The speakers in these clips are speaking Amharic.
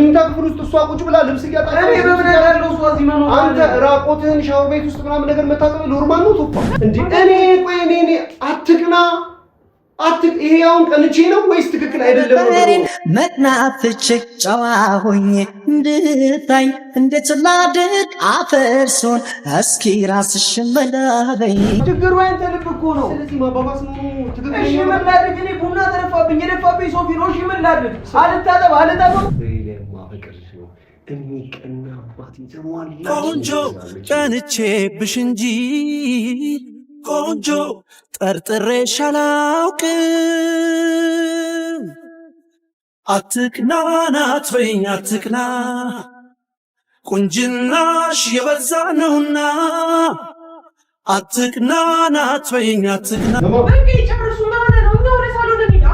መኝታ ክፍል ውስጥ እሷ ቁጭ ብላ ልብስ እያጣጣች እኔ በምን ያለው እሷ እዚህ መኖር አንተ ራቆትህን ሻወር ቤት ውስጥ ምናምን ነገር መታጠብ ኖርማል ነው ቶፋ እንዴ እኔ አትቅና ይሄ አሁን ቀንቼ ነው ወይስ ትክክል አይደለም ነው መናፍጭ ጨዋ ሆኜ እንድታይ እንዴት ላድርግ አፈርሶን እስኪ ራስሽ መላበይ ችግሩ አንተ ልብ እኮ ነው ስለዚህ ማባባስ ነው ትክክል እሺ ምን ላድርግ እኔ ቡና ተረፋብኝ የደፋብኝ ሶፊ ነው እሺ ምን ላድርግ አልታጠብ ማፈቅርሽ ነው የሚቀና አባት ይተሟል ቆንጆ ቀንቼብሽ እንጂ ቆንጆ ጠርጥሬሽ አላውቅም አትቅና ናትበይኝ አትቅና ቁንጅናሽ የበዛ ነውና አትቅና ናትበይኝ አትቅና በቃ ይጨርሱ ማለት ነው እንደው ለሳሎ ደቂቃ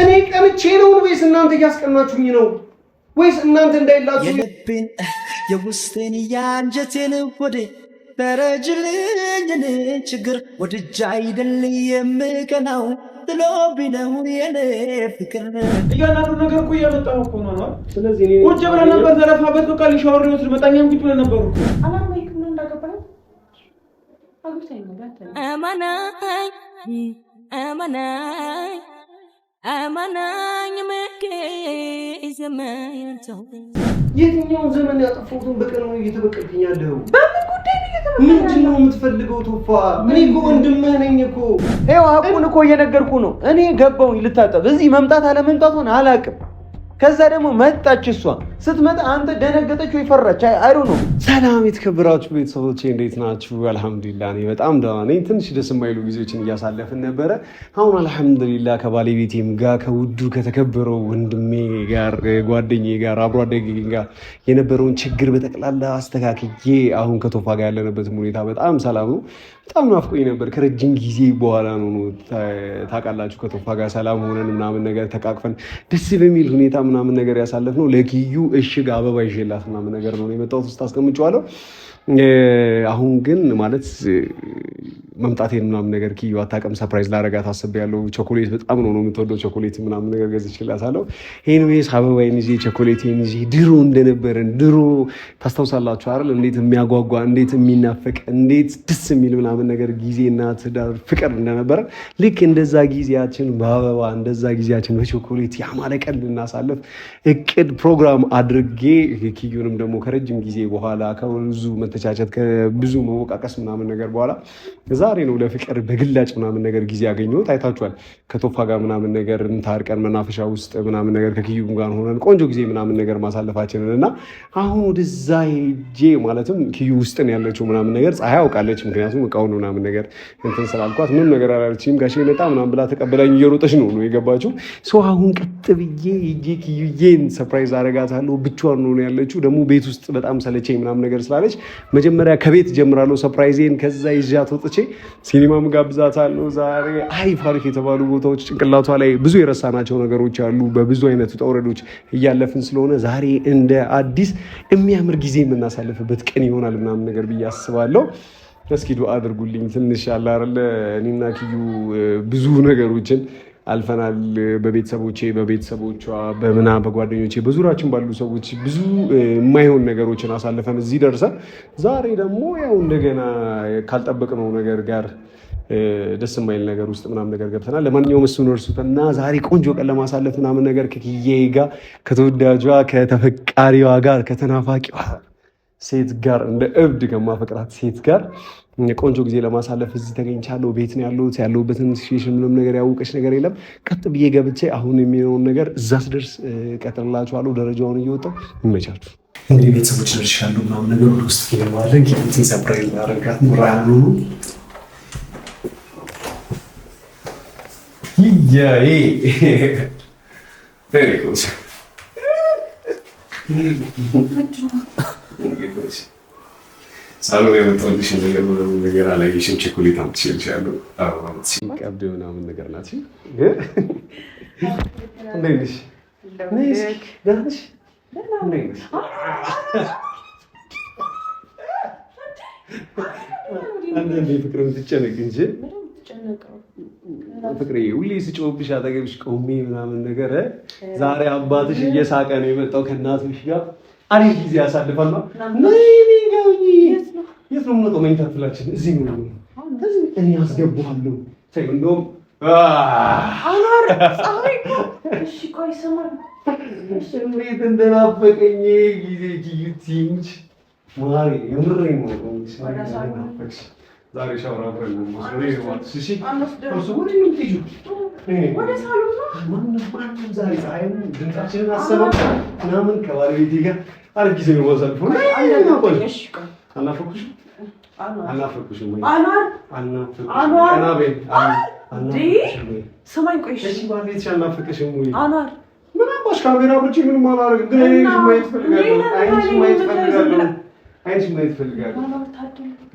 እኔ ቀንቼ ነው ወይስ እናንተ እያስቀናችሁኝ ነው ወይስ እናንተ እንዳይላችሁ የልቤን የውስጤን ያንጀቴን ወደ ተረጅልኝ ችግር ወድጃ አይደል የምቀናው ጥሎብኝ ነው የኔ ፍቅር እያንዳንዱ ነገር እኮ እያመጣሁ እኮ ነው ስለዚህ እኔ ቁጭ ብለን ነበር ተለፋበት በቃ ሊሻወር ይወስድ መጣኛም ቁጭ ብለን ነበር እኮ አላማይክ ምን እንዳገባኝ አግብተኝ ነገር አማናኝ ዘመንተው የትኛውን ዘመን ያጠፋሁትን በቀን ነው እየተበቀልኝ ያለው በምን ጉዳይ ነው ምንድነው የምትፈልገው ቶፋ እኔ እኮ ወንድምህ ነኝ እኮ ይኸው ሀቁን እኮ እየነገርኩ ነው እኔ ገባሁኝ ልታጠብ እዚህ መምጣት አለመምጣቷን አላውቅም ከዛ ደግሞ መጣች እሷ ስትመጣ አንተ ደነገጠች ወይ ፈራች አይሩ ነው ሰላም የተከበራችሁ ቤተሰቦቼ እንዴት ናችሁ አልহামዱሊላህ እኔ በጣም ደህና ነኝ ትንሽ ደስ የማይሉ ጊዜዎችን እያሳለፍን ነበረ አሁን አልহামዱሊላህ ከባለቤቴም ጋር ከውዱ ከተከበረው ወንድሜ ጋር ጓደኛዬ ጋር አብሮ አደጌ ጋር የነበረውን ችግር በጠቅላላ አስተካክዬ አሁን ከቶፋ ጋር ያለንበት ሁኔታ በጣም ሰላም ነው በጣም ናፍቆኝ ነበር ከረጅም ጊዜ በኋላ ነው ታውቃላችሁ ከቶፋ ጋር ሰላም ሆነን ምናምን ነገር ተቃቅፈን ደስ በሚል ሁኔታ ምናምን ነገር ያሳለፍነው ለኪዩ እሽግ አበባ ይዤላት ምናምን ነገር ነው የመጣሁት ውስጥ አስቀምጬዋለሁ አሁን ግን ማለት መምጣቴን ምናምን ነገር ኪዩ አታውቅም ሰርፕራይዝ ላደርጋት አስቤያለሁ ቸኮሌት በጣም ነው የምትወደው ቸኮሌት ምናምን ነገር ገዝቼላታለሁ ኤኒዌይስ አበባዬን ይዤ ቸኮሌቴን ይዤ ድሮ እንደነበረን ድሮ ታስታውሳላችሁ አይደል እንዴት የሚያጓጓ እንዴት የሚናፈቅ እንዴት ደስ የሚል ምናምን ነገር ጊዜና ትዳር ፍቅር እንደነበረ ልክ እንደዛ ጊዜያችን በአበባ እንደዛ ጊዜያችን በቸኮሌት ያማረ ቀን ልናሳልፍ እቅድ ፕሮግራም አድርጌ ኪዩንም ደግሞ ከረጅም ጊዜ በኋላ ከብዙ መተቻቸት ከብዙ መወቃቀስ ምናምን ነገር በኋላ ዛሬ ነው ለፍቅር በግላጭ ምናምን ነገር ጊዜ ያገኘሁት አይታችኋል ከቶፋ ጋር ምናምን ነገር እንታርቀን መናፈሻ ውስጥ ምናምን ነገር ከኪዩም ጋር ሆነን ቆንጆ ጊዜ ምናምን ነገር ማሳለፋችንን እና አሁን ወደዛ ሄጄ ማለትም ኪዩ ውስጥ ነው ያለችው ምናምን ነገር ፀሐይ አውቃለች ምክንያቱም እቃውን ምናምን ነገር እንትን ስላልኳት ምንም ነገር አላለችም ጋሼ መጣ ምናምን ብላ ተቀበላኝ እየሮጠች ነው የገባችው ሰው አሁን ቀጥ ብዬ ሄጄ ኪዩዬን ሰርፕራይዝ አደርጋታለሁ ብቻዋን ነው ያለችው ደግሞ ቤት ውስጥ በጣም ሰለቸኝ ምናምን ነገር ስላለች መጀመሪያ ከቤት ጀምራለሁ ሰርፕራይዜን ከዛ ይዣት ወጥቼ ሲኒማም ጋብዛታለሁ ዛሬ አሪፍ የተባሉ ቦታዎች ጭንቅላቷ ላይ ብዙ የረሳናቸው ነገሮች አሉ በብዙ አይነት ውጣ ውረዶች እያለፍን ስለሆነ ዛሬ እንደ አዲስ የሚያምር ጊዜ የምናሳልፍበት ቀን ይሆናል ምናምን ነገር ብዬ አስባለሁ እስኪ ዱአ አድርጉልኝ ትንሽ ያለ አይደለ እኔና ኪዩ ብዙ ነገሮችን አልፈናል በቤተሰቦቿ በጓደኞቼ በዙሪያችን ባሉ ሰዎች ብዙ የማይሆን ነገሮችን አሳልፈን እዚህ ደርሰን ዛሬ ደግሞ ያው እንደገና ካልጠበቅነው ነገር ጋር ደስ የማይል ነገር ውስጥ ምናምን ነገር ገብተናል ለማንኛውም እሱን እርሱትና ዛሬ ቆንጆ ቀን ለማሳለፍ ምናምን ነገር ከኪዬ ጋር ከተወዳጇ ከተፈቃሪዋ ጋር ከተናፋቂዋ ሴት ጋር እንደ እብድ ከማፈቅራት ሴት ጋር ቆንጆ ጊዜ ለማሳለፍ እዚህ ተገኝቻለሁ ቤት ነው ያለሁበትን ሲቹዌሽን ምንም ነገር ያውቀሽ ነገር የለም ቀጥ ብዬ ገብቼ አሁን የሚሆነውን ነገር እዛ ስደርስ ቀጥላችኋለሁ ደረጃውን እየወጣሁ ይመቻችሁ እንግዲህ ቤተሰቦች ደርሻለሁ ምናምን ነገር ወደ ውስጥ ይገባለን ኪዩን ሰርፕራይዝ አደረጋት ኑራኑ ይያይ ቬሪኩስ ሳሎን የመጣሁልሽ ነገር አላየሽም ቸኮሌት አምጥቼልሻለሁ ሲቀብድ ምናምን ነገር ናት እንዴት ነሽ ደህና ነሽ እንዴት ነሽ አንዳንዴ ፍቅር የምትጨነቅ እንጂ ፍቅሬ ሁሌ ስጮህብሽ አጠገብሽ ቆሜ ምናምን ነገር ዛሬ አባትሽ እየሳቀ ነው የመጣው ከእናትሽ ጋር አሪፍ ጊዜ ያሳልፋል ነው። የት ነው የምንወጣው? መኝታ ክፍላችን እዚህ ነው። እኔ አስገባለሁ። እንደውም አናር ፀሐይ እሺ ቆይ ሰማን እንዴት እንደናፈቀኝ ጊዜ ጊዩቲንች ማሪ የምሬን ነው። ዛሬ ሻወር አብረን ነው ማለት እሺ። አንተ ወደ ምን ትይዩ ወደ ሳሎን ነው ማንም ዛሬ ፀሐይ ድምጻችንን አሰማው ምናምን ከባለቤቴ ጋር አሪፍ ጊዜ ነው ማሳልፈው። እሺ ቆይ አናፈኩሽ አናፈኩሽ አናር አናቤል ሰማኝ ቆይ እሺ ባለቤትሽ አናፈቀሽም ወይ አናር ምን አባሽ ካሜራ ብቻ ምንም አላደርግም ግን እኔ ማየት ፈልጋለሁ አይንሽ ማየት ፈልጋለሁ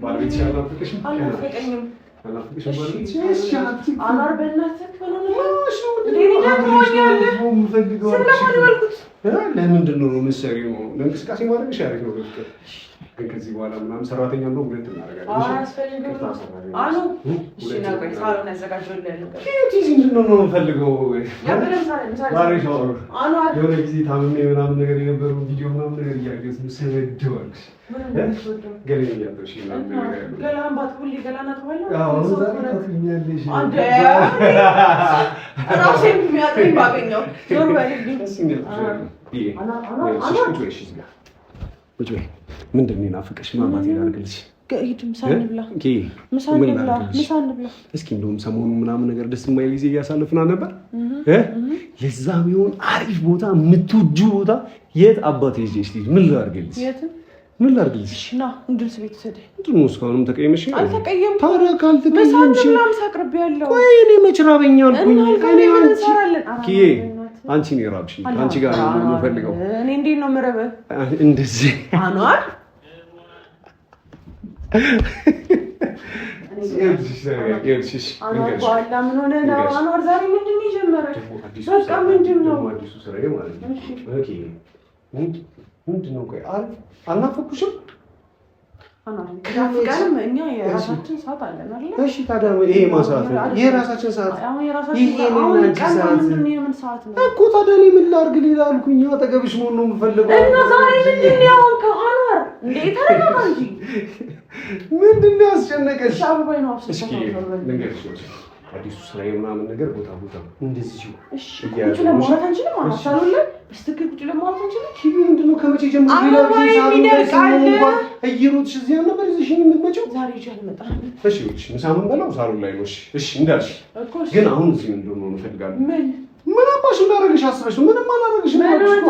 ባለቤትሽ አናፈቀሽም አናፈቀኝም ባለቤትሽ አናር በእናትህ ለምንድን ነው የምትሰሪው? ለእንቅስቃሴ ማድረግሽ አሪፍ ነው። ግን ከዚህ በኋላ ምናምን ሰራተኛ እንደው ሁለት እናደርጋለን። የሆነ ጊዜ ታምሜ ምናምን ነገር የነበረው ቪዲዮ ምናምን ነገር እያገዝ ሰበደዋልሽ ገሌን እያጠብሽ ምንድን ነው የናፈቀሽ? ማማት ላድርግልሽ? እስኪ እንደውም ሰሞኑን ምናምን ነገር ደስ የማይል ጊዜ እያሳለፍን ነበር። ለዛ የሚሆን አሪፍ ቦታ የምትወጂው ቦታ የት አባቴ ይዤሽ ልሂድ? ምን ላድርግልሽ? ምን ላድርግልሽ? ና እንድልስ ቤት ሰደኝ። እንትን ነው እስካሁንም ተቀየመሽ? አልተቀየምኩም። ታዲያ ካልተቀየምሽ ቆይ እኔ መች ራበኝ አልኩኝ። አንቺ ነው የራብሽኝ። አንቺ ጋር ነው የምፈልገው። እኔ እንዴት ነው የምረበው? እንደዚህ አኗር ምን ሆነ ነው አኗር? ዛሬ ምንድን ነው የጀመረው? በቃ ምንድን ነው አዲሱ ስራዬ ማለት ነው? ኦኬ ምንድን ነው? ቆይ አልናፈኩሽም? አናፍቀንም። እኛ የራሳችን ሰዓት አለን አይደል? እሺ ታዲያ ይሄ ማሳት ነው የራሳችን ሰዓት። ይሄ የምን ሰዓት ነው እኮ ታዲያ እኔ ምን ላድርግ? ሌላ አልኩኝ። አጠገብሽ መሆን ነው የምፈልገው። እና ዛሬ ምንድን ነው ያወራው? አኗር እንዴ ተረጋጋ እንጂ ምንድን ነው ያስጨነቀሽ? ሻውባይ ነው አፍሰሽ ልንገርሽ አዲሱ ስራዬ ምናምን ነገር ቦታ እንደዚህ እሺ ቁጭ ለማውራት አንችልም? አሳሉለ በስተክል ቁጭ ለማውራት አንችልም? ኪቢ ምንድነው ከመቼ ጀምሮ እየሮጥሽ እዚህ ነበር እዚህ የምትመጪው? ዛሬ ይቻል መጣ። እሺ እሺ ምሳምን በላው ሳሎን ላይ ነው። እሺ እንዳልሽ ግን አሁን እዚህ ምንድነው ነው እፈልጋለሁ። ምን አባሽ እንዳደረግሽ አስበሽ? ምንም አላደረግሽም።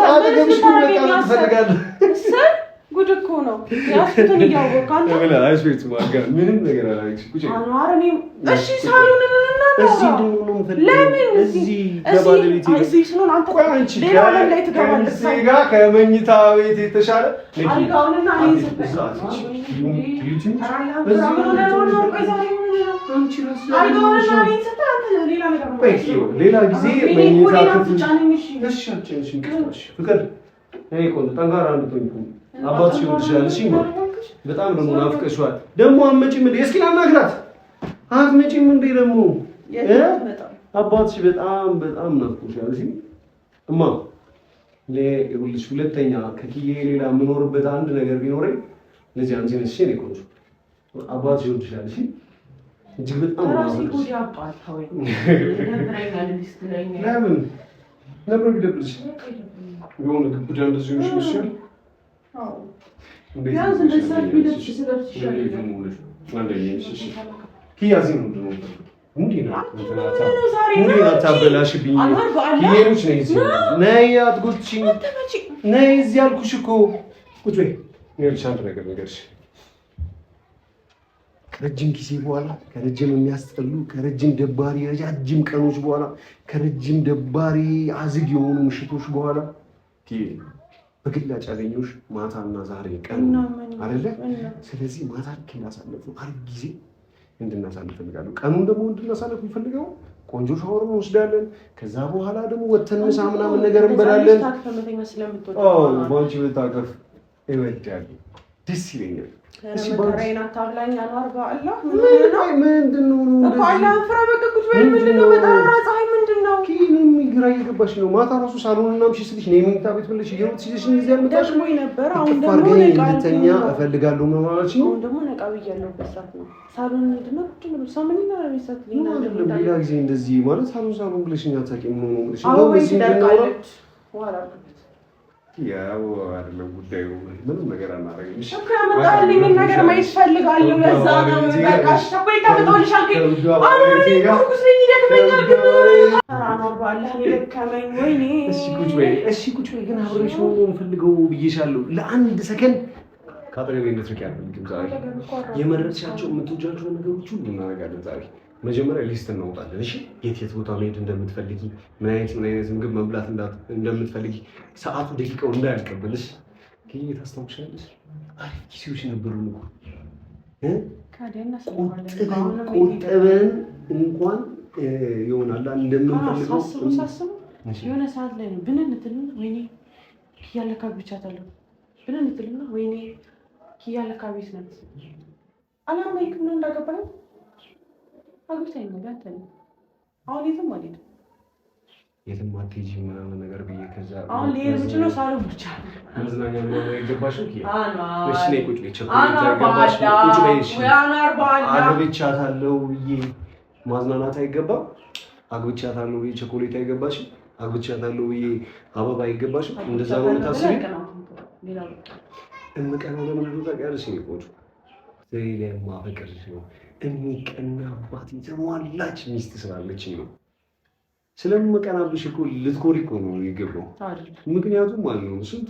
አጠገብሽ በቃ ትፈልጋለሽ። ጉድ እኮ ነው ያስቱን እያወቅህ አንተ ወላ አይስቤት ማርጋ ምንም ነገር አላልኩሽ። ቁጭ አኗር እኔ እሺ ሳሎን እንልና እዚህ እንደሆነ ነው የምፈልገው። ለምን እዚህ ከባለቤቴ እዚህ ስለሆነ አንተ ሌላ ዓለም ላይ ትገባለህ። እዚህ ጋር ከመኝታ ቤት የተሻለ አልጋውንና እኔ ሌላ ጊዜ መኝታ ክፍል ፍቅር እኔ እኮ ጠንካራ እንድትሆኝ አባትሽ ይወድሻል። እሺ በጣም ደግሞ ናፍቀሽዋል። ደግሞ አትመጪም እንዴ? እስኪ አናግራት። አትመጪም እንዴ? ደግሞ አባትሽ በጣም ናፍቆሻል። እሺ እማ ለይኸውልሽ ሁለተኛ ከኪዬ ሌላ የምኖርበት አንድ ነገር ቢኖረኝ ለዚህ አንቺ ነሽ። እኔ ቆንጆ አባትሽ ይወድሻል። እሺ እጅግ በጣም ናፍቆሻል። ለምን ነበር ቢደብርሽ? የሆነ ግብዳ እንደዚህ ሆነሽ መስል ቢያንስ እንደዚህ ቢደብርሽ ስለብስ ይሻላል። ኪያዚ ነው እንደው ምንድነው አታበላሽብኝ። ኪዬሮች ነይ እዚህ ነይ፣ አትጎትቺኝ። ነይ እዚህ አልኩሽ እኮ ቁጭ በይ። ይኸውልሽ አንድ ነገር ንገርሽ። ከረጅም ጊዜ በኋላ ከረጅም የሚያስጠሉ ከረጅም ደባሪ ረጃጅም ቀኖች በኋላ ከረጅም ደባሪ አዝግ የሆኑ ምሽቶች በኋላ በግላጭ ያገኘሁሽ ማታና ዛሬ ቀን አይደለ? ስለዚህ ማታ እናሳልፍ አሪፍ ጊዜ እንድናሳልፍ ፈልጋለሁ። ቀኑን ደግሞ እንድናሳልፍ ፈልገው ቆንጆ ሻወር እንወስዳለን። ከዛ በኋላ ደግሞ ወተን ምሳ ምናምን ነገር እንበላለን። አዎ ባንቺ በታቀፍ እወዳለሁ፣ ደስ ይለኛል። ረመዳን አታብላኝ አልዋርባ አላህ ምንድነው እኮ አላህ ፍራ በቅኩት ወይ ምንድነው በጣም ፀሐይ ምንድነው ኪኒም ግራ እየገባሽ ነው ማታ ራሱ ሳሎንና ምሽ ስልሽ ነው የመኝታ ቤት ብለሽ ይሩት ሲልሽ እንደዚህ ያልመጣሽ ደግሞ ነበር አሁን ደግሞ ነቃልተኛ እፈልጋለሁ ነው ማለት ነው አሁን ደግሞ ነቃው ያለበት ሰዓት ነው ሳሎን ምንድነው ሳምንት ነው ለሚሰጥ ሌላ ጊዜ እንደዚህ ማለት ሳሎን ብለሽኛ ታውቂም ነው ብለሽ እንደው በዚህ እንደው ዋላ ያው አይደለም ጉዳዩ ምንም ነገር አናረግም እሺ ከመጣልኝ ነገር ማይስ ፈልጋለሁ ለዛ ነው በቃ ሸቆይ ከመጣልሽ አልከኝ አሁን ኩስልኝ ይደክመኛል ግን አራኖር ባላህ ይደከመኝ ወይኔ እሺ ቁጭ በይ ግን አብረሽ ነው የምፈልገው ብዬሻለሁ ለአንድ ሰከንድ ካጠገቤ እንድትርቂ አልፈልግም ዛሬ የመረጥሻቸው የምትወጃቸው ነገሮች ሁሉ እናደርጋለን ዛሬ መጀመሪያ ሊስት እናውጣለን እሺ የት ቦታ መሄድ እንደምትፈልጊ ምን አይነት ምግብ መብላት እንደምትፈልጊ ሰዓቱ ደቂቃው እንዳያልቅብልሽ ከየት ታስታውሻለሽ አሪፍ ጊዜዎች ነበሩን እኮ ካደና ቆጥበን እንኳን ይሆናል እንደምንፈልገው የሆነ ሰዓት ላይ ነው ብንንትና ወይኔ ኪያለካ ብቻታለሁ ብንንትና ወይኔ ኪያለካ ቤት ናት አላማይክም ነው እንዳገባኝ አግብታኝ ነው ጋተኝ አሁን የትም አትሄጂም ምናምን ነገር ብዬ ከዛ አሁን ልሄድ ነው ሳሎን ብቻ መዝናኛ ምናምን አይገባሽም እሺ ነይ ቁጭ በይ አግብቻታለሁ ብዬ ማዝናናት አይገባም አግብቻታለሁ ብዬ ቸኮሌት አይገባሽም አግብቻታለሁ ብዬ አበባ አይገባሽም እንደዛ ነው የምታስቢው እምቀናው ለምን ነው ታውቂያለሽ እኔ ቆንጆ ዘይሌማ ፍቅርሽ ነው የሚቀናባት የተሟላች ሚስት ስላለችኝ ነው ስለምቀናብሽ እኮ ልትኮሪ እኮ ነው የሚገባው ምክንያቱም ማለት ነው ስንቱ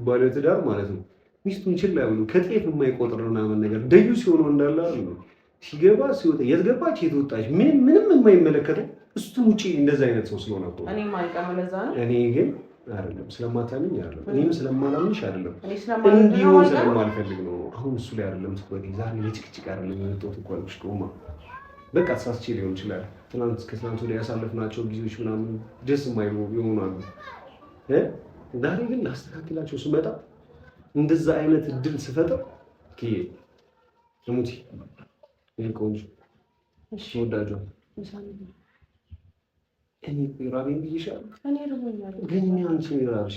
ባለትዳር ማለት ነው ሚስቱን ችላ ብሎ ከጤፍ የማይቆጥር ምናምን ነገር ደዩ ሲሆን እንዳለ ነው ሲገባ ሲወጣ የት ገባች የት ወጣች ምንም የማይመለከተው እሱ ውጪ እንደዛ አይነት ሰው ስለሆነ እኮ እኔ ማይቀመ ለዛ ነው እኔ ግን አይደለም ስለማታምኝ አይደለም እኔም ስለማላምንሽ አይደለም እንዲሁ ስለማልፈልግ ነው አሁን እሱ ላይ አይደለም ትኩረቴ ዛሬ ለጭቅጭቅ አይደለም የመጣሁት እኮ አልኩሽ ቆማ በቃ ተሳስቼ ሊሆን ይችላል ከትናንት ወዲያ ያሳለፍናቸው ጊዜዎች ምናምን ደስ የማይሉ ይሆናሉ ዛሬ ግን ላስተካክላቸው ስመጣ እንደዛ አይነት እድል ስፈጥር ሙቲ ይሄ ቆንጆ ወዳጆ እኔ ራቤን ብዬሻለሁ እኔ ረቦኛል ግን አንቺ ራብሽ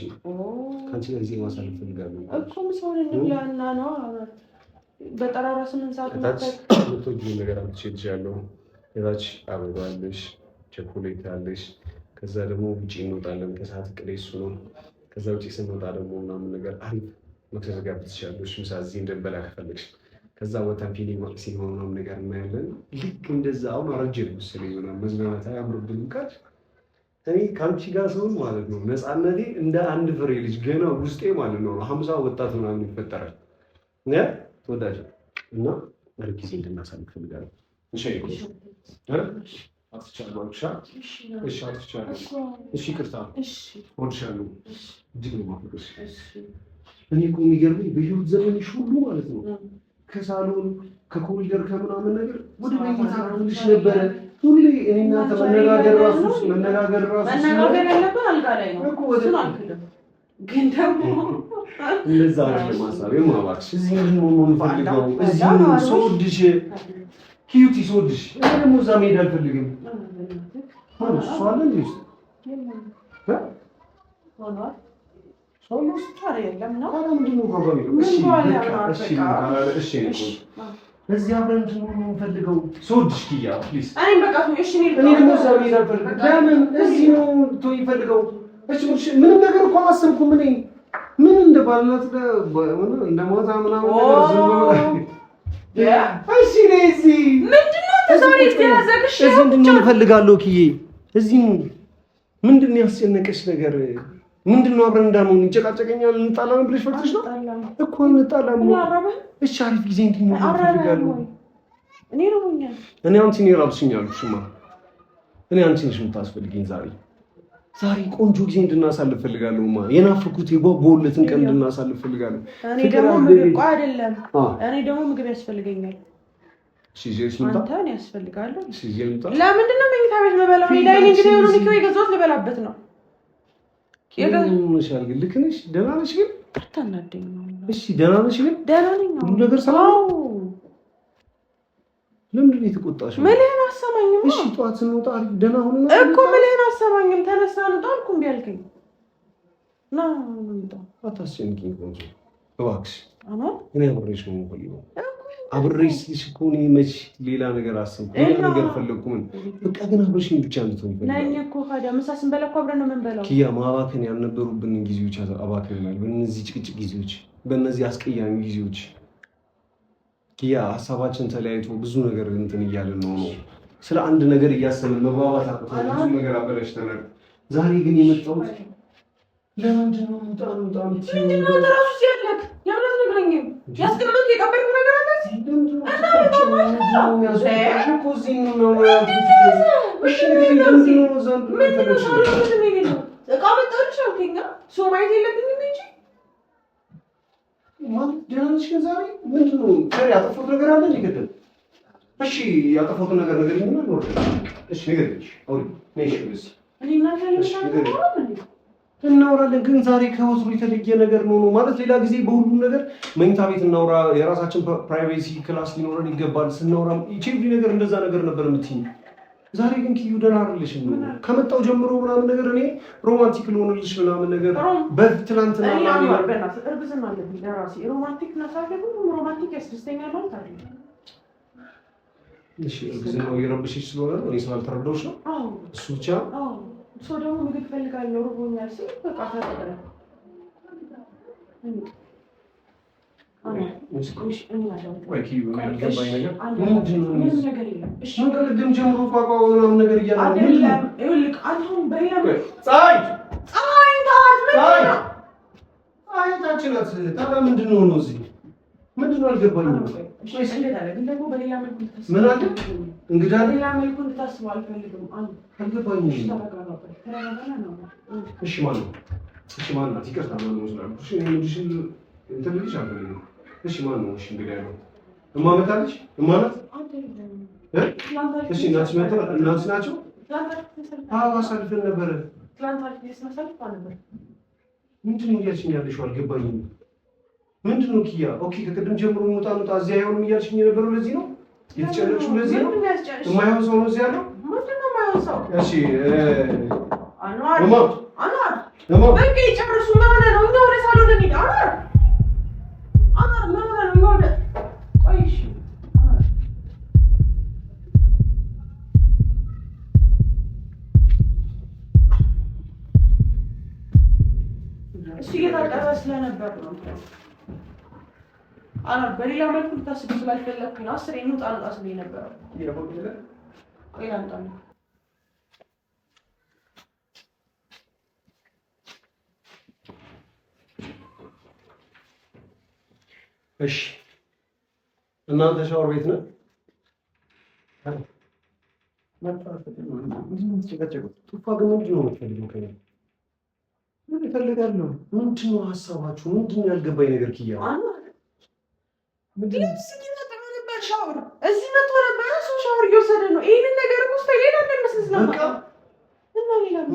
ካንቺ ጋር ጊዜ ማሳለፍ ፈልጋለሁ እኮ ምሳውን እንብላና ነው በጠራራ 8 ሰዓት ወጥቶ ነገር አትችልሻለሁ ከዛች አበባ አለሽ ቸኮሌት አለሽ ከዛ ደግሞ ውጪ እንወጣለን ከሰዓት ቅዴ እሱ ነው ከዛ ውጪ ስንወጣ ደግሞ ምናምን ነገር አሪፍ መክሰስ ጋር ብትሻለሽ ምሳ እዚህ እንደንበላ ከፈለግሽ ከዛ ወተን ፊልም ሲሆን ምናምን ነገር እናያለን ልክ እንደዛ አሁን አረጀን መሰለኝ ምናምን መዝናናት አያምርብንም ካልሽ እኔ ከአንቺ ጋር ስሆን ማለት ነው ነፃነቴ እንደ አንድ ፍሬ ልጅ ገና ውስጤ ማለት ነው 50 ወጣት ምናምን ይፈጠራል ተወዳጅ እና አሪፍ ጊዜ እንድናሳልፍ ፈልጋለሁ እሺ አትቻለሁ እሺ ይቅርታ ወድሻለሁ እጅግ ነው የማፈቅርሽ እኔ እኮ የሚገርመኝ በህይወት ዘመንሽ ሁሉ ማለት ነው ከሳሎን ከኮሪደር ከምናምን ነገር ወደ መኝታ ክፍልሽ ነበረ ሁሌ እኔና መነጋገር ራሱ ያለበት አልጋ ላይ ነው እኮ እሱን አልክልም ግን ደግሞ እንደዛ ነው ማሳብ የማባክሽ እዚህ ነው የምፈልገው እዚህ ነው ሶድሽ ኪዩቲ ሶድሽ እኔ ደግሞ እዛ መሄድ አልፈልግም ማለት ሷል እንዴ ሶሉስ የለም ነው ምንድነው ፕሮግራም እሺ እዚህ አብረን ነው የምፈልገው ሶድሽ ኪያ ፕሊዝ እኔ በቃ እሺ እኔ ደግሞ እዛ መሄድ አልፈልግም ለምን እዚህ ነው የምፈልገው እሺ ምንም ነገር እኮ አሰብኩ ምን እንደባልናት እንደማታ ምናምን ነገር ዝም ብሎ እሺ ነዚ ምንድነው ተዛሬ ተያዘልሽ እዚህ ምንድነው እፈልጋለሁ ኪዬ እዚህ ምንድነው ያስጨነቀሽ ነገር ምንድነው አብረን እንዳንሆን እንጨቃጨቀኛል እንጣላለን ብለሽ ፈርተሽ ነው እኮ እንጣላለን እሺ አሪፍ ጊዜ እንድንሆን እፈልጋለሁ እኔ አንቺን ይራብሽኛልሽማ እኔ አንቺን ነሽ የምታስፈልጊኝ ዛሬ ቆንጆ ጊዜ እንድናሳልፍ ፈልጋለሁማ የናፈኩት የጓጓሁለትን ቀን እንድናሳልፍ ፈልጋለሁ እኔ ደግሞ ምግብ አይደለም እኔ ደግሞ ምግብ ያስፈልገኛል አንተን ያስፈልጋል ለምንድን ነው መኝታ ቤት መበላው ዳይኒንግ ነው ኒኮ የገዛሁት ልበላበት ነው ልክ ነሽ ደህና ነሽ ግን አታናደኝ ነው። እሺ ደህና ነሽ ግን? ደህና ነኝ። ሁሉ ነገር ሰላም ነው? ለምንድን ነው የተቆጣሽው? ምልህን አሰማኝም። እሺ ጠዋት ስንወጣ ደህና ሆነና እኮ ምልህን አሰማኝም። ተነሳ እንውጣ አልኩህ እምቢ አልከኝ። ና እንውጣ። አታስጨንቂኝ ቆንጆ እባክሽ። አማ እኔ አብሬሽ ነው የምፈልገው። አብሬሽ እኮ እኔ መች ሌላ ነገር አሰብኩ ሌላ ነገር ፈለግኩ። ምን በቃ ግን አብሬሽኝ ብቻ እንድትሆኝ ፈልጋለሁ። ነኝ እኮ ታዲያ ምሳ ስንበላ እኮ አብረን ነው የምንበላው። ኪያ ማባከን ያልነበሩብን ጊዜዎች አባክነናል። በእነዚህ ጭቅጭቅ ጊዜዎች፣ በእነዚህ አስቀያሚ ጊዜዎች ኪያ ሀሳባችን ተለያይቶ ብዙ ነገር እንትን እያልን ነው። ስለ አንድ ነገር እያሰብን መግባባት አቅቶን ብዙ ነገር አበላሽተናል። ዛሬ ግን የመጣሁት ለምንድን ነው በጣም ምንድን ነው ተራሱ ሲያለቅ ያምረት ነግረኝም ያስቀመጥ የቀበርኩ ነገር አለ እናወራለን ግን ዛሬ ከወትሮ የተለየ ነገር ነው ማለት። ሌላ ጊዜ በሁሉም ነገር መኝታ ቤት እናውራ፣ የራሳችን ፕራይቬሲ ክላስ ሊኖረን ይገባል። ስናወራ ይቺ ነገር እንደዛ ነገር ነበር የምትይኝ። ዛሬ ግን ኪዩ ደህና አይደለሽም። ከመጣው ጀምሮ ምናምን ነገር እኔ ሮማንቲክ ልሆንልሽ ምናምን ነገር በትናንትና እሺ እርግዝናው እየረብሽሽ ስለሆነ እኔ ስላልተረዳሁሽ ነው። እሱ ብቻ ሰው ደግሞ ምግብ ፈልጋለሁ ርቦኛል ሲል በቃ ተረጋጋ። ምንድነው አልገባኝም። ምን አለ እንግዳ ሌላ መልኩ እንድታስበው አልፈልግም። አልገባኝም። እሺ ማለት እሺ ማለት ይቅርታ ማለት ነው ስላልኩ እሺ እኔ ልጅ እንትን ልጅ አልፈልግም። እሺ ማለት ነው። እሺ እንግዲህ ያለው እማመጣለች እማናት እሺ እናትሽ ናቸው። አዎ አሳልፈን ነበረ። ምንድን ነው እያልሽኝ ያለሽው? አልገባኝም። ምንድን ነው ኪያ? ኦኬ ከቅድም ጀምሮ እንውጣ እዚህ አይሆንም እያልሽኝ የነበረው ለዚህ ነው የተጨነቅሽው? ለዚህ ነው የማይሆን ሰው ነው እዚህ ያለው? ምንድን ነው የማይሆን ሰው? እሺ አንዋር በቃ ይጨርሱ። ምን ሆነ ነው? እኛ ወደ ሳሎን እንሂድ። አንዋር ምን ሆነ ነው? እኛ ወደ ቆይ እሺ እሺ እየታጠበ ስለነበር ነው። በሌላ መልኩ ልታስብ ስላልፈለኩኝ ነው። 10 እንውጣ ስለኝ ነበር። እሺ እናንተ ሻወር ቤት ነው? ጡፋ ግን ምንድን ነው የምትፈልገው ከእኔ? ምን እፈልጋለሁ? ምንድን ነው ሀሳባችሁ? ምንድን ነው ያልገባኝ ነገር ኪያ? ሻወር እዚህ መጥቶ ነበር። እሱ ሻወር እየወሰደ ነው። ይሄንን ነገር ውስጥ ሌላ እንደምስል ስለማውቅ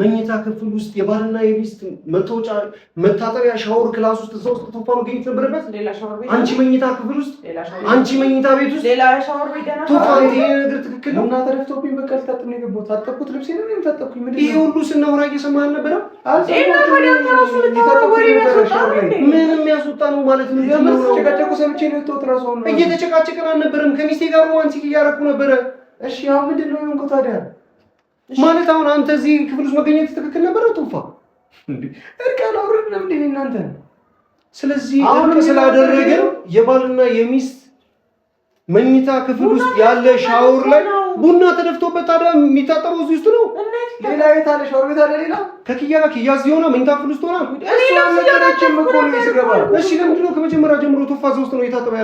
መኝታ ክፍል ውስጥ የባልና የሚስት መታወጫ መታጠቢያ ሻወር ክላስ ውስጥ እዛ ውስጥ ጡፋ መገኘት ነበረበት። አንቺ መኝታ ክፍል ውስጥ አንቺ መኝታ ቤት ውስጥ ሌላ ሻወር ቤት ደህና ጡፋ ይሄ ነገር ትክክል ነው? እና ተረፍቶብኝ በቃ ልታጠብ ነው የገባሁት። ታጠብኩት፣ ልብሴ ነው የታጠብኩኝ። ምንድን ነው ይሄ ሁሉ ስናወራ እየሰማህን ነበረ? ምንም ያስወጣ ነው ማለት ነው? ጨቃጨቁ ሰምቼ ነው የወጣሁት። እራሱ አሁን እየተጨቃጨቅን አልነበረም? ከሚስቴ ጋር ሮማንቲክ እያደረኩ ነበረ። እሺ አሁን ምንድን ነው የሆንኩት ታዲያ? ማለት አሁን አንተ እዚህ ክፍል ውስጥ መገኘት ትክክል ነበረ? ጡፋ እርቃን አውርድ ነው እንዴ እናንተ? ስለዚህ እርቅ ስላደረገን የባልና የሚስት መኝታ ክፍል ውስጥ ያለ ሻወር ላይ ቡና ተደፍቶበት ታዲያ የሚታጠበው እዚህ ውስጥ ነው? ሌላ ቤት አለ፣ ሻወር ቤት አለ። ሌላ ከኪያ ጋር ኪያ እዚህ ሆና መኝታ ክፍል ውስጥ ሆና ሲገባ እሺ ለምንድን ነው ከመጀመሪያ ጀምሮ ጡፋ እዚህ ውስጥ ነው የታጠበ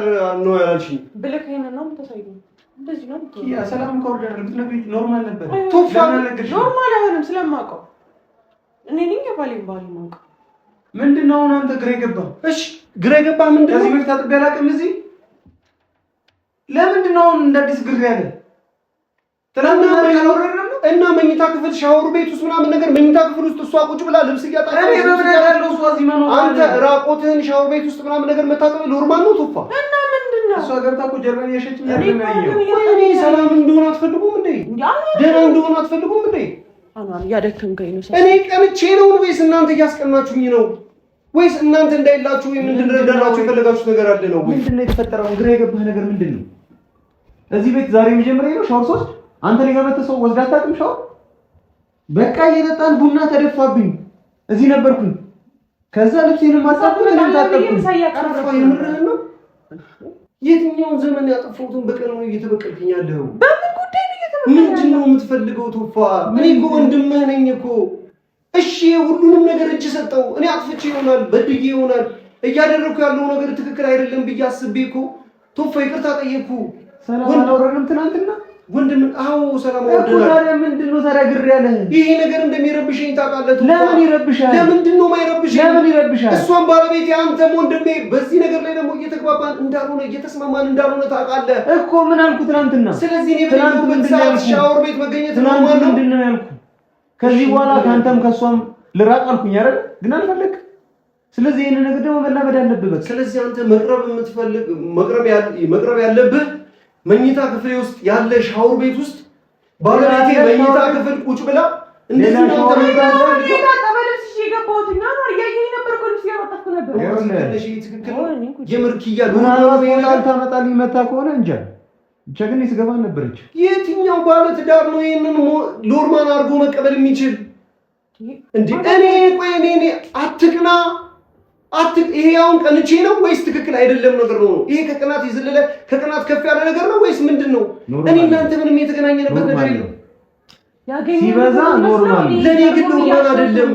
ነው ያላልሽኝ? ብለህ ይሄንን ነው የምታሳየው? እንደዚህ ነው ያ ሰላም ካወርድ ያደረግት ነገር ኖርማል ነበር። ጡፋ ኖርማል አይሆንም ስለማውቀው እኔ ነኝ የባሌን ባል ማውቀው። ምንድን ነው አሁን አንተ ግራ የገባህ? እሺ ግራ የገባህ ምንድን ነው? ከዚህ በፊት አጥቤ አላውቅም እዚህ። ለምንድን ነው አሁን እንደ አዲስ ግር ያለ? ትናንትና ካላወረድንም ነው እና መኝታ ክፍል ሻወር ቤት ውስጥ ምናምን ነገር መኝታ ክፍል ውስጥ እሷ ቁጭ ብላ ልብስ እያጣጣች እኔ በምን ያለው እሷ እዚህ መኖር አንተ ራቆትህን ሻወር ቤት ውስጥ ምናምን ነገር መታጠብ ኖርማል ነው ቶፋ እና ምንድነው እሷ ገብታ እኮ ጀርመን እየሸችኝ ያለው እኔ ሰላም እንደሆነ አትፈልጉም እንዴ ደህና እንደሆነ አትፈልጉም እንዴ አኗር ያደከምከኝ ነው እኔ ቀንቼ ነው ወይስ እናንተ እያስቀናችሁኝ ነው ወይስ እናንተ እንዳይላችሁ ወይ እንድንረዳላችሁ የፈለጋችሁት ነገር አለ ነው ወይ ምንድነው የተፈጠረው ግራ የገባህ ነገር ምንድነው እዚህ ቤት ዛሬ መጀመሪያ ነው ሻወር ሶስት አንተ ላይ ገመተሰው ወስዳ አታውቅም ሻወር በቃ እየጠጣን ቡና ተደፋብኝ እዚህ ነበርኩኝ ከዛ ልብሴንም አጣጥተን ታጠብኩኝ የምርህን ነው የትኛውን ዘመን ያጠፋሁትን በቀል ነው እየተበቀልከኝ ያለኸው በምን ጉዳይ ነው ምንድነው የምትፈልገው ቶፋ እኔ እኮ ወንድምህ ነኝ እኮ እሺ ሁሉንም ነገር እጅ ሰጠው እኔ አጥፍቼ ይሆናል በድዬ ይሆናል እያደረኩ ያለው ነገር ትክክል አይደለም ብዬ አስቤ እኮ ቶፋ ይቅርታ ጠየቅኩ ሰላም አወረድን ትናንትና ወንድም አዎ ሰላም አወረድን ታዲያ ምንድነው ተረግር ያለ ይሄ ነገር እንደሚረብሽኝ ታውቃለህ ቶፋ ለምን ይረብሻል ለምንድነው ማይረብሽኝ ለምን ይረብሻል እሷን ባለቤቴ አንተም ወንድሜ በዚህ ነገር ላይ ደግሞ እየተግባባን እንዳልሆነ እየተስማማን እንዳልሆነ ታውቃለህ እኮ ምን አልኩ ትናንትና ስለዚህ እኔ በሌለሁበት ሰዓት ሻወር ቤት መገኘት ነው ማለት ነው ምንድነው ያልኩ ከዚህ በኋላ ካንተም ከሷም ልራቅ አልኩኝ አይደል ግን አልፈለክ ስለዚህ ይሄን ነገር ደግሞ መላመድ አለብህ ስለዚህ አንተ መቅረብ ያለብህ መኝታ ክፍል ውስጥ ያለ ሻወር ቤት ውስጥ ባለቤቴ መኝታ ክፍል ቁጭ ብላ እንደዚህ ነው ተመለስ ይገባውትና ነው ያየኝ ነበር ኮልስ ያወጣኩ ነበር የምርኪያ ምናልባት ታመጣልኝ መታ ከሆነ እንጃ ብቻ ግን ይስገባ ነበርች የትኛው ባለ ትዳር ነው ይሄንን ኖርማል አድርጎ መቀበል የሚችል እንዴ እኔ አትቅና ይሄ አሁን ቀንቼ ነው ወይስ ትክክል አይደለም ነገር ነው ይሄ ከቅናት ይዘለለ ከቅናት ከፍ ያለ ነገር ነው ወይስ ምንድነው እኔ እናንተ ምንም የተገናኘንበት ነገር የለም ሲበዛ ኖርማል ለኔ ግን ኖርማል አይደለም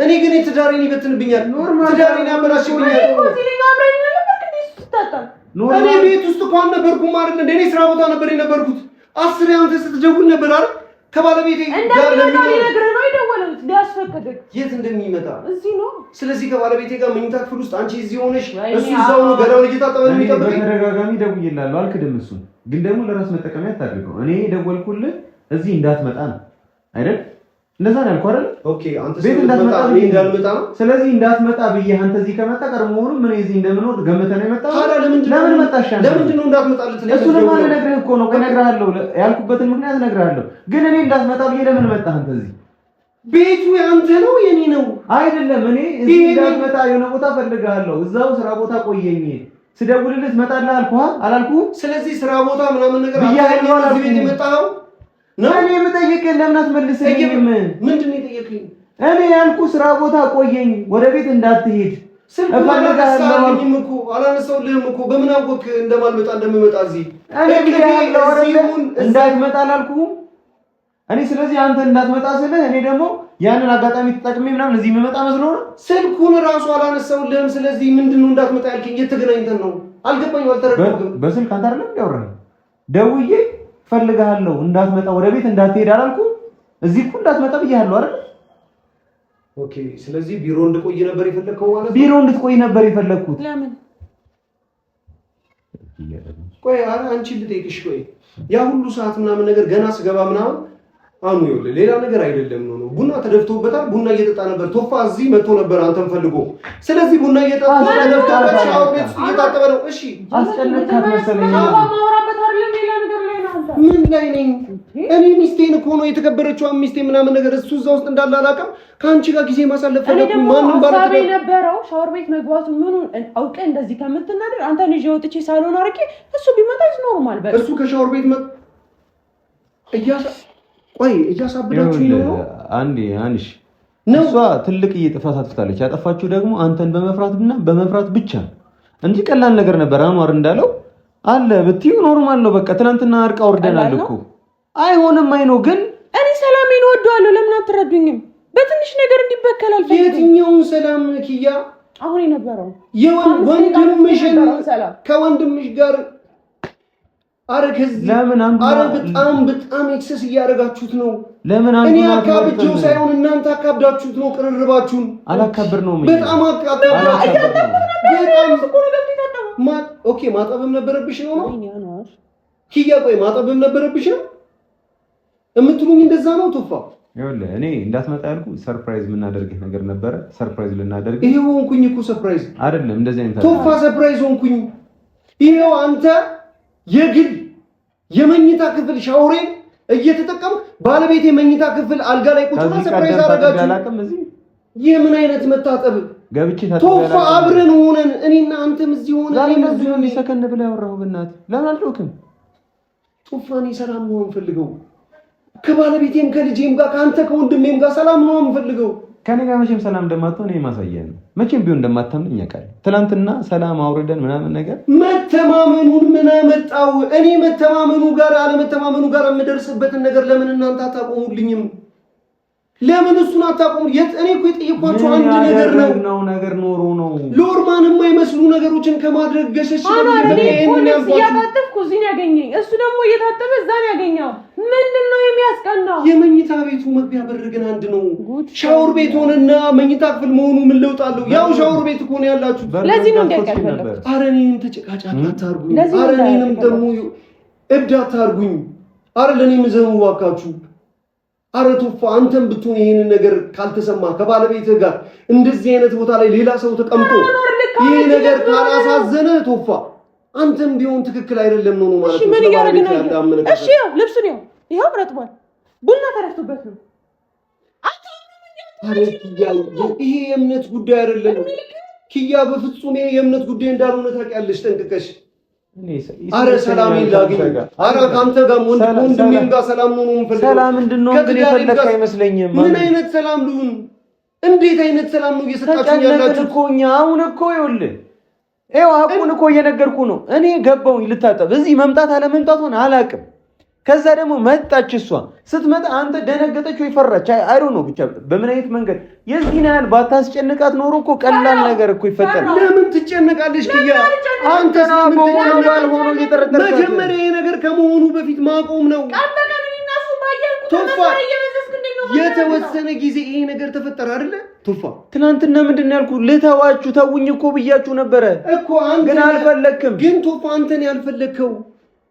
እኔ ግን ትዳሬን ይበትንብኛል ትዳሬን ያበላሽብኛል እኔ ቤት ውስጥ እንኳን ነበርኩም አይደል እንደ እኔ ስራ ቦታ ነበር የነበርኩት 10 አንተ ስትደውል ነበር አይደል ከባለቤቴ ጋር ለነገር ነው የደወለው ቢያስፈቅድክ የት እንደሚመጣ እዚህ ነው ስለዚህ ከባለቤቴ ጋር መኝታ ክፍል ውስጥ አንቺ እዚህ ሆነሽ እሱ እዛው ነው ገላውን እየታጠበ ነው የሚጠብቀኝ በተደጋጋሚ ደውዬልሃለሁ አልክድም እሱ ግን ደግሞ ለራስ መጠቀሚያ አታድርገው እኔ ደወልኩልህ እዚህ እንዳትመጣ ነው አይደል እንደዛ ነው ያልኩህ አይደል ኦኬ አንተ እንዳልመጣ ነው ስለዚህ እንዳትመጣ ብዬ አንተ እዚህ ከመጣ ቀድሞውኑ ምን እዚህ እንደምኖር ገምተህ ነው የመጣው ታዲያ ለምን መጣሽ ለምንድን ነው እንዳትመጣልህ እሱ ለማን ነግረህ እኮ ነው እነግርሃለሁ ያልኩበትን ምክንያት እነግርሃለሁ ግን እኔ እንዳትመጣ ብዬ ለምን መጣህ አንተ እዚህ ቤቱ ያንተ ነው የኔ ነው አይደለም እኔ እዚህ እንዳትመጣ የሆነ ቦታ ፈልጋለሁ እዛው ስራ ቦታ ቆየኝ ስደውልልህ ትመጣለህ አልኩህ አላልኩህ ስለዚህ ስራ ቦታ ምናምን ነገር አታውቅም እዚህ ቤት የመጣኸው ነው እኔ የምጠይቅህ ለምን አትመልስልኝም ምንድን ነው የጠየቅኝ እኔ ያልኩህ ስራ ቦታ ቆየኝ ወደ ቤት እንዳትሄድ እፈልጋለሁ እኮ አላነሳሁልህም እኮ በምን አወቅህ እንደማልመጣ እንደምመጣ እዚህ እኔ እንዳትመጣ አላልኩህም እኔ ስለዚህ አንተ እንዳትመጣ ስልህ እኔ ደግሞ ያንን አጋጣሚ ተጠቅሜ ምናምን እዚህ የምመጣ መስሎ ነው ስልኩን ራሱ አላነሳሁልህም ስለዚህ ምንድነው እንዳትመጣ ያልከኝ የት ተገናኝተን ነው አልገባኝም አልተረዳሁም በስልክ አንተ አይደለም ያወራኝ ደውዬ ፈልጋለሁ እንዳትመጣ ወደ ቤት እንዳትሄድ አላልኩም እዚህ እኮ እንዳትመጣ ብያለሁ አይደል ኦኬ ስለዚህ ቢሮ እንድቆይ ነበር የፈለከው ማለት ቢሮ እንድትቆይ ነበር የፈለኩት ለምን ቆይ አንቺ ልጠይቅሽ ቆይ ያ ሁሉ ሰዓት ምናምን ነገር ገና ስገባ ምናምን አሁን ይኸውልህ ሌላ ነገር አይደለም ነው ቡና ተደፍቶበታል ቡና እየጠጣ ነበር ቶፋ እዚህ መጥቶ ነበር አንተን ፈልጎ ስለዚህ ቡና እየጠጣ ተደፍቶበት ሻወር ቤት እየታጠበ ነው እሺ አስጨነቅካት መሰለኝ ማውራበት አይደለም ሌላ ነገር ላይ ነው አንተ ምን ላይ ነኝ እኔ ሚስቴን እኮ ነው የተከበረችው ሚስቴ ምናምን ነገር እሱ እዛ ውስጥ እንዳለ አላውቅም ከአንቺ ጋር ጊዜ ማሳለፍ ፈለኩ ማንንም ባለበት ነበረው ሻወር ቤት መግባቱ ምኑን አውቀ እንደዚህ ከምትናደር አንተን ይዤ ወጥቼ ሳሎን አርቄ እሱ ቢመጣ ኖርማል በቃ እሱ ከሻወር ቤት እያሳብዳችሁ ነው አንዴ አንሽ እሷ ትልቅ ጥፋት አጥፍታለች ያጠፋችው ደግሞ አንተን በመፍራት ብቻ እንጂ ቀላል ነገር ነበር አንዋር እንዳለው አለ ብትዩ ኖርማል ነው በቃ ትናንትና አርቃ ወርደናል እኮ አይሆንም አይኖ ግን እኔ ሰላሜን ወደዋለሁ ለምን አትረዱኝም በትንሽ ነገር እንዲበከል አልፈልግም የትኛውን ሰላም ኪያ አሁን የነበረው ከወንድምሽ ጋር ለምን በጣም ኤክሰስ እያደረጋችሁት ነው ለምን እኔ አካብጄው ሳይሆን እናንተ አካብዳችሁት ነው ቅርርባችሁን አላካብር ነው በጣም ኦኬ ማጠብም ነበረብሽ ነው ኪያ ቆይ ማጠብም ነበረብሽ ነው የምትሉኝ እንደዛ ነው ቶፋ? ይኸውልህ እኔ እንዳትመጣ ያልኩ ሰርፕራይዝ የምናደርግህ ነገር ነበረ። ሰርፕራይዝ ልናደርግ ይሄው ሆንኩኝ እኮ ሰርፕራይዝ አይደለም እንደዚህ አይነት ቶፋ ሰርፕራይዝ ሆንኩኝ። ይሄው አንተ የግል የመኝታ ክፍል ሻወሬን እየተጠቀምክ ባለቤቴ መኝታ ክፍል አልጋ ላይ ቁጭ ብላ ሰርፕራይዝ አደረጋችሁ። የምን አይነት መታጠብ ገብቼ ቶፋ አብረን ሆነን እኔና አንተም እዚህ ሆነን ዛሬ ነው የሚሰከን ብለ ያወራው። በእናትህ ለምን አልተውክም? ቶፋኔ ሰላም ነው የምፈልገው ከባለቤቴም ከልጄም ጋር ከአንተ ከወንድሜም ጋር ሰላም ነው የምፈልገው። ከኔ ጋር መቼም ሰላም እንደማትሆን እኔ ማሳየህ ነው። መቼም ቢሆን እንደማታምነኝ ያውቃል። ትናንትና ሰላም አውርደን ምናምን ነገር መተማመኑን ምን አመጣው? እኔ መተማመኑ ጋር አለመተማመኑ ጋር የምደርስበትን ነገር ለምን እናንተ አታቆሙልኝም? ለምን እሱን አታቆሙ? እኔ እኮ የጠየኳቸው አንድ ነገር ነው ነገር ኖሮ ነው ሎርማን የማይመስሉ ነገሮችን ከማድረግ ገሸሽ እያታጠብኩ እዚህ ነው ያገኘኝ። እሱ ደግሞ እየታጠበ እዛ ነው ያገኘው። ምንድነው የሚያስቀናው? የመኝታ ቤቱ መግቢያ በር ግን አንድ ነው። ሻወር ቤት ሆነና መኝታ ክፍል መሆኑ ምን ለውጥ አለው? ያው ሻወር ቤት እኮ ነው ያላችሁ። ለዚህ ነው እንደቀልፈለኩ። ኧረ እኔንም ተጨቃጫቂ አታርጉኝ። ኧረ እኔንም ደግሞ እብድ አታርጉኝ። ኧረ ለኔም ዘሙ እባካችሁ። ኧረ ቶፋ አንተም ብትሆን ይሄንን ነገር ካልተሰማ ከባለቤትህ ጋር እንደዚህ አይነት ቦታ ላይ ሌላ ሰው ተቀምጦ ይሄ ነገር ካላሳዘነ ቶፋ አንተም ቢሆን ትክክል አይደለም ነው ማለት ነው። እሺ ምን ያደርግ ነው? እሺ ያው ልብሱን ይሄው ረጥቧል። ቡና ተረፍቶበት ነው። ኧረ ኪያ ይሄ የእምነት ጉዳይ አይደለም ኪያ፣ በፍጹም ይሄ የእምነት ጉዳይ እንዳልሆነ ታውቂያለሽ ጠንቅቀሽ። ኧረ ሰላም ይላግኝ። ኧረ ካንተ ጋር ወንድሜም ጋር ሰላም ነው የምፈልገው። ሰላም እንድንሆን ግን የፈለክ አይመስለኝም። ምን አይነት ሰላም ልሁን? እንዴት አይነት ሰላም ነው እየሰጣችሁኝ ያላችሁ? እኮ እኛ አሁን እኮ ይኸው ሀቁን እኮ እየነገርኩ ነው። እኔ ገባሁኝ ልታጠብ፣ እዚህ መምጣት አለመምጣቱን አላውቅም። ከዛ ደግሞ መጣች። እሷ ስትመጣ አንተ ደነገጠች ወይ ፈራች? አይሮ ነው ብቻ በምን አይነት መንገድ የዚህን ያህል ባታስጨንቃት ኖሮ እኮ ቀላል ነገር እኮ ይፈጠራል። ለምን ትጨነቃለሽ ኪያ? አንተ ሆኖ እየተረተረ መጀመሪያ ይሄ ነገር ከመሆኑ በፊት ማቆም ነው። ቶፋ የተወሰነ ጊዜ ይሄ ነገር ተፈጠረ አይደለ ቶፋ? ትናንትና ምንድን ነው ያልኩህ? ልተዋችሁ ተውኝ እኮ ብያችሁ ነበረ እኮ አንተ ግን አልፈለክም። ግን ቶፋ አንተን ያልፈለከው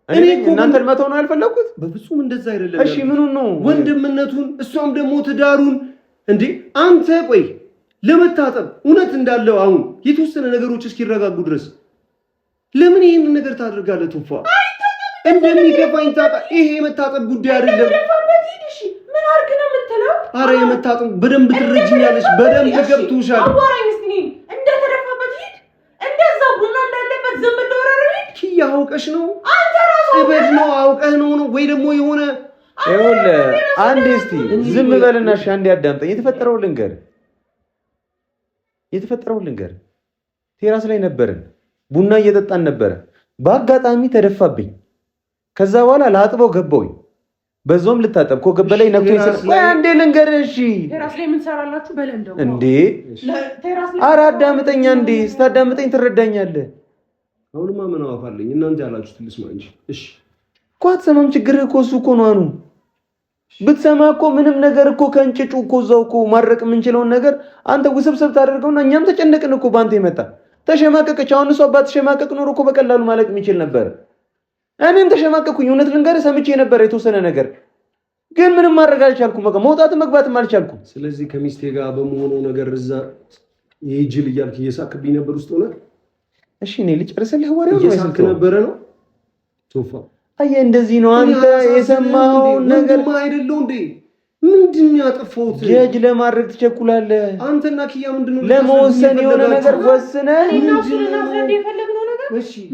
እኔ እኮ እናንተን መተው ነው ያልፈለኩት። በፍጹም እንደዛ አይደለም። እሺ ምኑን ነው? ወንድምነቱን እሷም ደግሞ ትዳሩን እንዴ አንተ ቆይ ለመታጠብ እውነት እንዳለው አሁን የተወሰነ ነገሮች እስኪረጋጉ ድረስ ለምን ይሄን ነገር ታደርጋለህ ቶፋ? እንደሚገፋኝ ታጣ። ይሄ የመታጠብ ጉዳይ አይደለም። ምን አርግ ነው የምትለው? አረ የመታጠብ በደንብ ትረጅኛለሽ። በደንብ ገብቶሻል። አዋራኝ እስቲ እንደተደፋበት ሂድ። እንደዛ ቡና እንዳለበት ዝም እንደወረረ ሂድ። ኪያ አውቀሽ ነው? አንተ ራስህ እበድ ነው አውቀህ ነው ወይ ደግሞ የሆነ ይኸውልህ አንዴ እስቲ ዝም በልና እሺ አንዴ አዳምጠኝ። የተፈጠረው ልንገር። ቴራስ ላይ ነበርን፣ ቡና እየጠጣን ነበረ። በአጋጣሚ ተደፋብኝ። ከዛ በኋላ ላጥበው ገባሁኝ። በዛውም ልታጠብ እኮ ገበላይ ነክቶኝ ወይ አንዴ ልንገር። እሺ ቴራስ ላይ ምን ሰራላችሁ? በለንደው እንዴ ኧረ አዳምጠኛ እንዴ። ስታዳምጠኝ ትረዳኛለህ። አሁንማ ምን አዋፋለኝ እናንተ ያላችሁት ልስማ እንጂ። እሺ እኮ አትሰማም። ችግርህ እኮ እሱ እኮ ነው። አኑ ብትሰማ እኮ ምንም ነገር እኮ ከእንጭጩ እኮ እዛው እኮ ማድረቅ የምንችለውን ነገር አንተ ውስብስብ ታደርገውና እኛም ተጨነቅን እኮ በአንተ የመጣ ተሸማቀቀች። አሁን እሷ ባትሸማቀቅ ኖሮ እኮ በቀላሉ ማለቅ የሚችል ነበር። እኔም ተሸማቀቅኩኝ። እውነት ልንገርህ ሰምቼ ነበር የተወሰነ ነገር፣ ግን ምንም ማድረግ አልቻልኩም። በቃ መውጣትም መግባትም አልቻልኩም። ስለዚህ ከሚስቴ ጋር በመሆነው ነገር እዛ ይጅል እያልክ እየሳቅብኝ ነበር ውስጥ ሆነ። እሺ እኔ ልጨርስልህ ወሬው ነው እየሳቅ ነበረ ነው ቶፋ። አየህ እንደዚህ ነው አንተ የሰማኸውን ነገር አይደለው እንዴ? ምንድን ነው ያጠፋሁት? ጀጅ ለማድረግ ትቸኩላለህ። አንተና ኪያ ምንድነው ለመወሰን የሆነ ነገር ወስነህ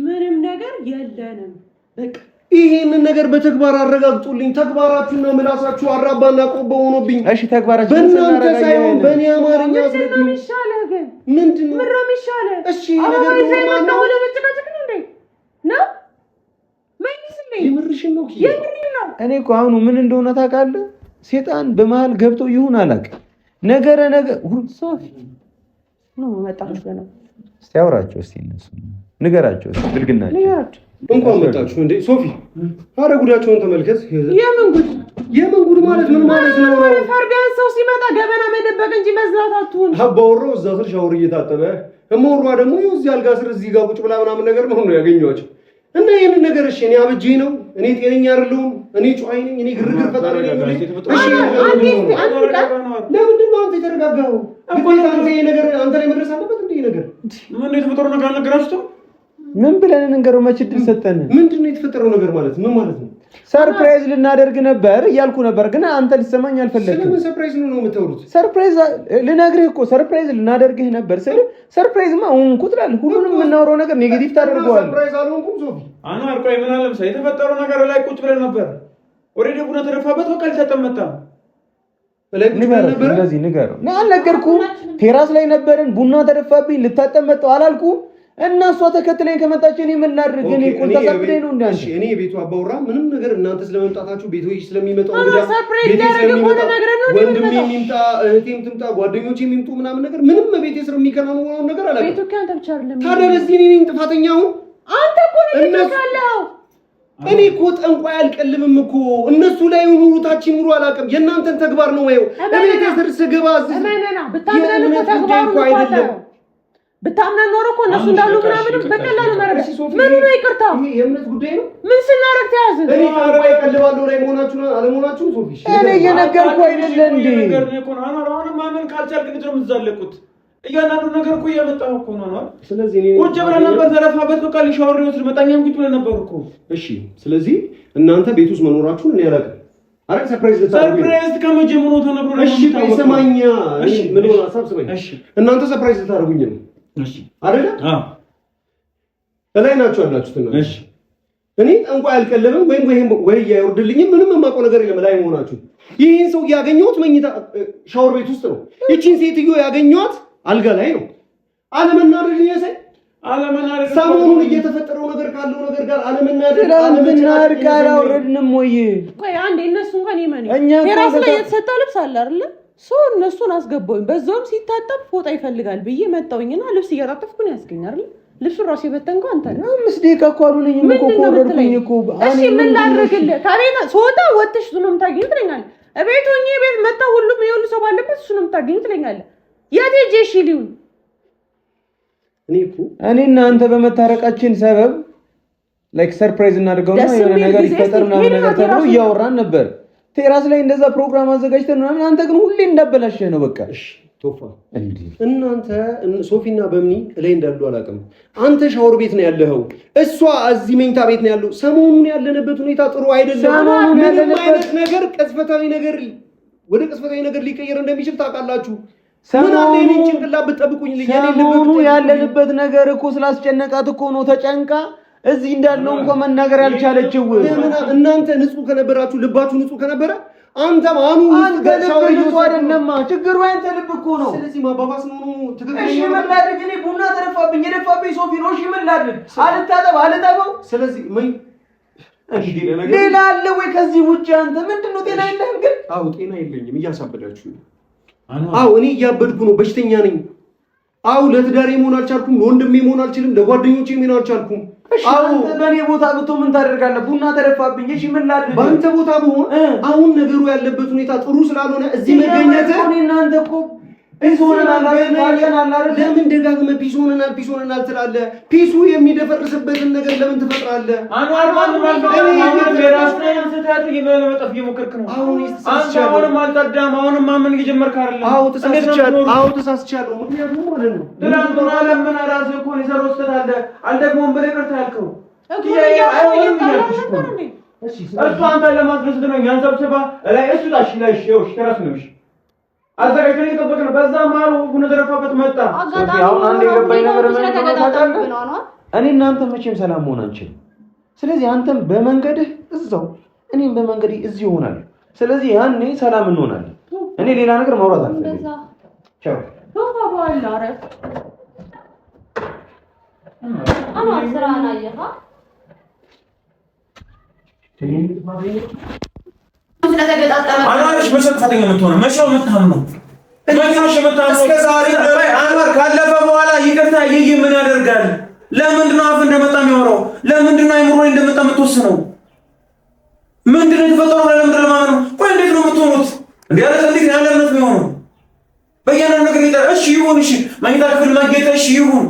ምንም ነገር የለንም። በቃ ይሄንን ነገር በተግባር አረጋግጡልኝ። ተግባራችሁና ምላሳችሁ አራባና ቆቦ ሆኖብኝ። እሺ ተግባራችሁ በእናንተ ሳይሆን በእኔ አማርኛ አስረዱኝ። ምንድነው ምንም ይሻላል? እሺ ነገር ኖርማል ነው። የምርሽን ነው ኪያ? እኔ እኮ አሁኑ ምን እንደሆነ ታውቃለህ? ሴጣን በመሃል ገብቶ ይሁን አላውቅም። ነገር ሶፊ ነው መጣችሁ ገና። እስቲ አውራቸው፣ እስቲ እነሱ ንገራቸው፣ እስቲ ብልግናቸው እንኳን መጣችሁ እንዴ ሶፊ። አረ ጉዳቸውን ተመልከት። የምን ጉድ ማለት ምን ማለት ነው? ፈርቢያን ሰው ሲመጣ ገበና መደበቅ እንጂ መዝናት አትሁን። አባወሮ እዛ ስር ሻወር እየታጠበ እመወሯ ደግሞ እዚህ አልጋ ስር እዚህ ጋር ቁጭ ብላ ምናምን ነገር ነው ያገኘኋቸው። እና ይሄን ነገር እሺ እኔ አብጄ ነው እኔ ጤነኛ አይደለሁም እኔ ጨዋይ ነኝ እኔ ግርግር ፈጣሪ ነኝ እሺ ለምንድን ነው አንተ የተረጋጋኸው ግዴታ አንተ ይሄ ነገር አንተ ላይ መድረስ አለበት እንዴ ነገር ምን ነው የተፈጠረው ነገር አልነገራችሁትም ምን ብለን እንንገረው መች ድል ሰጠን ምንድን ነው የተፈጠረው ነገር ማለት ምን ማለት ነው ሰርፕራይዝ ልናደርግ ነበር እያልኩ ነበር ግን አንተ ልትሰማኝ አልፈለግም ስለምን ሰርፕራይዝ ነው የምታወሩት ሰርፕራይዝ ልነግርህ እኮ ሰርፕራይዝ ልናደርግህ ነበር ስለ ሰርፕራይዝማ ሆንኩ ትላለህ ሁሉንም የምናወራው ነገር ኔጌቲቭ ታደርገዋለህ ሰርፕራይዝ አልሆንኩም ሶፊ አንዋር ቆይ ምን አለ መሰለኝ የተፈጠረው ነገር ላይ ቁጭ ብለን ነበር ኦሬዲ ቡና ተደፋበት በቃ ልተጠመጣ እንደዚህ ንገረው እኔ አልነገርኩም ቴራስ ላይ ነበርን ቡና ተደፋብኝ ልታጠመጣው አላልኩም እና እሷ ተከትለኝ ከመጣች እኔ ምን ላድርግ እኔ ቁልታ ሰብደኝ ነው እንዴ እሺ እኔ ቤቱ አባውራ ምንም ነገር እናንተ ስለመምጣታችሁ ቤቶች ስለሚመጣው እንግዳ ቤቴ ስለሚመጣ ወንድሜ የሚምጣ እህቴም ትምጣ ጓደኞቼ የሚምጡ ምናምን ነገር ምንም ቤቴ ስር የሚከናወነው ነገር አላውቅም ቤቱ ካንተ ብቻ አይደለም ታዲያ ለዚህ እኔ ነኝ ጥፋተኛው አንተ እኮ ነህ ተካለው እኔ እኮ ጠንቋይ አልቀልምም እኮ እነሱ ላይ ኑሩ ታች ኑሩ አላውቅም የእናንተን ተግባር ነው ወይው እቤቴ ስር ስገባ እመነና ብታምነን እኮ ተግባሩ አይደለም ብታምነን ኖሮ እኮ እነሱ እንዳሉ ምናምን በቀላሉ ማረጋሽ ምን ነው ይቅርታ ይሄ የእምነት ጉዳይ ነው ምን ስናረግ ተያዘ እኔ ጠንቋይ ቀልባለሁ ላይ መሆናችሁ አለመሆናችሁ ሶፊ እኔ እየነገርኩ አይደለ እንዴ ነገር ነው እኮ አሁን ማመን ካልቻልክ እንዴት ነው የምትዛለቁት እያንዳንዱ ነገር እኮ እያመጣው እኮ ነው ስለዚህ እኔ ቁጭ ብለን ነበር ተረፋበት በቃ ሊሻወር ይወስድ መጣኛም ቁጭ ብለን ነበር እኮ እሺ ስለዚህ እናንተ ቤት ውስጥ መኖራችሁን እኔ አላውቅም አረ ሰርፕራይዝ ከመጀመሩ ተነግሮ ነው እሺ ሰማኛ እሺ ምን ሆነ ሐሳብ ሰማኝ እሺ እናንተ ሰርፕራይዝ ልታደርጉኝ ነው እሺ አይደለ እላይ ናችሁ ያላችሁት እና እሺ እኔ ጠንቋይ አልቀለብም ወይ ያወርድልኝም ምንም የማውቀው ነገር የለም ላይ መሆናችሁ ይሄን ሰው ያገኘሁት መኝታ ሻወር ቤት ውስጥ ነው እቺን ሴትዮ ያገኘኋት አልጋ ላይ ነው አለመናደድ ያሳይ አለመናደድ ሰሞኑን እየተፈጠረው ነገር ካለው ነገር ጋር አለመናደድ ቃል አውረድንም ወይ ቆይ አንዴ እነሱ እንኳን ይመን የራስ ላይ የተሰጣ ልብስ አለ አይደል እነሱን አስገባውኝ በዛውም ሲታጠብ ፎጣ ይፈልጋል ብዬ መጣውኝና ልብስ እያጣጠፍኩ ነው ያስገኛል ልብሱን ራሱ የበተንከው አንተ ነው 5 ደቂቃ እኮ አሉኝም እኮ ኮረድኩኝ እኮ እሺ ምን ላድርግልህ ከቤት ሶታ ወጥሽ ነው የምታገኙት ትለኛለህ እቤት ሆኜ ቤት መጣ ሁሉም ይኸውልህ ሰው ባለበት እሱ ነው የምታገኙት ትለኛለህ የት ሄጄ እሺ ሊሆን እኔና አንተ በመታረቃችን ሰበብ ላይክ ሰርፕራይዝ እናድርገውና የሆነ ነገር ይፈጠር ምናምን ነገር ተብሎ እያወራን ነበር ቴራስ ላይ እንደዛ ፕሮግራም አዘጋጅተን ምናምን አንተ ግን ሁሌ እንዳበላሸህ ነው በቃ እሺ ቶፋ እንዴ እናንተ ሶፊና በምኒ ላይ እንዳሉ አላውቅም አንተ ሻወር ቤት ነው ያለኸው እሷ እዚህ መኝታ ቤት ነው ያለው ሰሞኑን ያለንበት ሁኔታ ጥሩ አይደለም ሰሞኑን ያለንበት ነገር ቅጽበታዊ ነገር ወደ ቅጽበታዊ ነገር ሊቀየር እንደሚችል ታውቃላችሁ ሰሞኑን ጭንቅላት ብትጠብቁኝ ሰሞኑን ያለንበት ነገር እኮ ስላስጨነቃት እኮ ነው ተጨንቃ እዚህ እንዳልነው እንኳን መናገር ያልቻለችው እናንተ ንጹህ ከነበራችሁ ልባችሁ ንጹህ ከነበረ አንተ ማኑ አንገለበልቱ አይደለም ችግሩ አንተ ልብ እኮ ነው ስለዚህ ማባባስ ነው ትክክለኛ እሺ ምን ላድርግ እኔ ቡና ተረፋብኝ የደፋብኝ ሶፊ ነው እሺ ምን ላድርግ አልጠበው ስለዚህ ምን ሌላ አለ ወይ ከዚህ ውጪ አንተ ምንድነው ጤና የለህም ግን አዎ ጤና የለኝም እያሳበዳችሁ ነው አዎ እኔ እያበድኩ ነው በሽተኛ ነኝ አዎ ለትዳሬ መሆን አልቻልኩም ለወንድሜ መሆን አልችልም ለጓደኞቼ መሆን አልቻልኩም አዎ በኔ ቦታ ብትሆን ምን ታደርጋለህ ቡና ተረፋብኝ እሺ ምን ላድርግ በአንተ ቦታ ብሆን አሁን ነገሩ ያለበት ሁኔታ ጥሩ ስላልሆነ እዚህ መገኘት እናንተ እኮ ለምን ደጋግመህ ፒስ ሆነናል ትላለህ ፒሱ የሚደፈርስበትን ነገር ለምን ትፈጥራለህ አሁንም ማመን እየጀመርክ አይደለም አዎ ተሳስቻለሁ ምክንያቱም ማለት ነው ትናንትና ለምን ራስህ እኮ ነው የሰራው ስህተት አለ አልደግሞም ብለህ ይቅርታ ያልከው እሱ አንተን ለማስደሰት ነው እኛን ሰብስባ ላይ እሱ ታሽ ላይ እሺ ተራስ ነው እሺ አዘጋጅተን እየጠበቅን በዛ ማሩ ቡና ተረፋበት መጣ አሁን አንድ የገባኝ ነገር ነው እኔ እናንተ መቼም ሰላም መሆን አንችልም ስለዚህ አንተም በመንገድህ እዛው እኔም በመንገዴ እዚህ ይሆናል ስለዚህ ያኔ ሰላም እንሆናለን እኔ ሌላ ነገር ማውራት አልፈልግም ቻው ተባባል አረፍ አማን ስራና ያፋ አናርሽ መሰከተኛ የምትሆነው መቼው መታም ነው እስከ ዛሬ አንዋር ካለፈ በኋላ ይቅርታ ይይ ምን ያደርጋል ለምንድን ነው አፍ እንደመጣ የሚያወራው ለምንድን ነው አይምሮ እንደመጣ የምትወስነው ምንድን ነው የተፈጠረው ለምንድን ነው ማለት ቆይ እንዴት ነው የምትሆኑት እንዴ አለ እንዴት ያለ እምነት ነው በየነ ነገር ይጣ እሺ ይሁን እሺ መኝታ ክፍል ማጌጥ እሺ ይሁን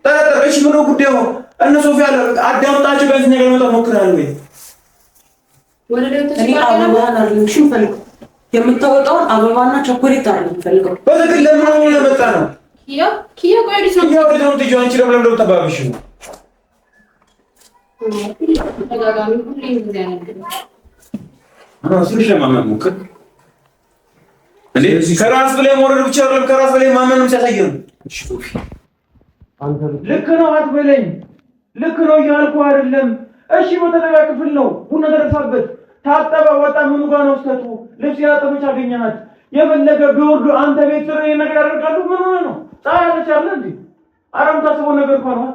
ጠረጠር እሺ ምን ነው ጉዳዩ እነ ሶፊያ አዳምጣችሁ በዚህ ነገር መጣ ሞክራለሁ ወይ ወደ ደምተሽ አበባና ልንሽ ፈልግ የምታወጣውን አበባና ቾኮሌት አይደለም ፈልገው በትክክል ለምን ነው የመጣ ነው ኪያ ቆይልሽ ነው ያው ደግሞ ትጆ አንቺ ለምን ተባብሽ ነው ተጋጋሚ ሁሌ እንደዚህ አይነት ራስሽ ለማመን ሞክር እንዴ ከራስ በላይ መውረድ ብቻ አይደለም ከራስ በላይ ማመንም ሲያሳየን እሺ ሶፊ አንተ ልክ ነው አትበለኝ ልክ ነው እያልኩ አይደለም እሺ በተጠቃ ክፍል ነው ቡና ደረሳበት ታጠበ ወጣ ምኑ ጋር ነው ስተቱ ልብስ ያጠበች አገኘናት የፈለገ ቢወርዱ አንተ ቤት ስር ነገር ያደርጋሉ ምን ሆነ ነው ታያለች አይደል እንዴ አራም ታስበው ነገር ካለው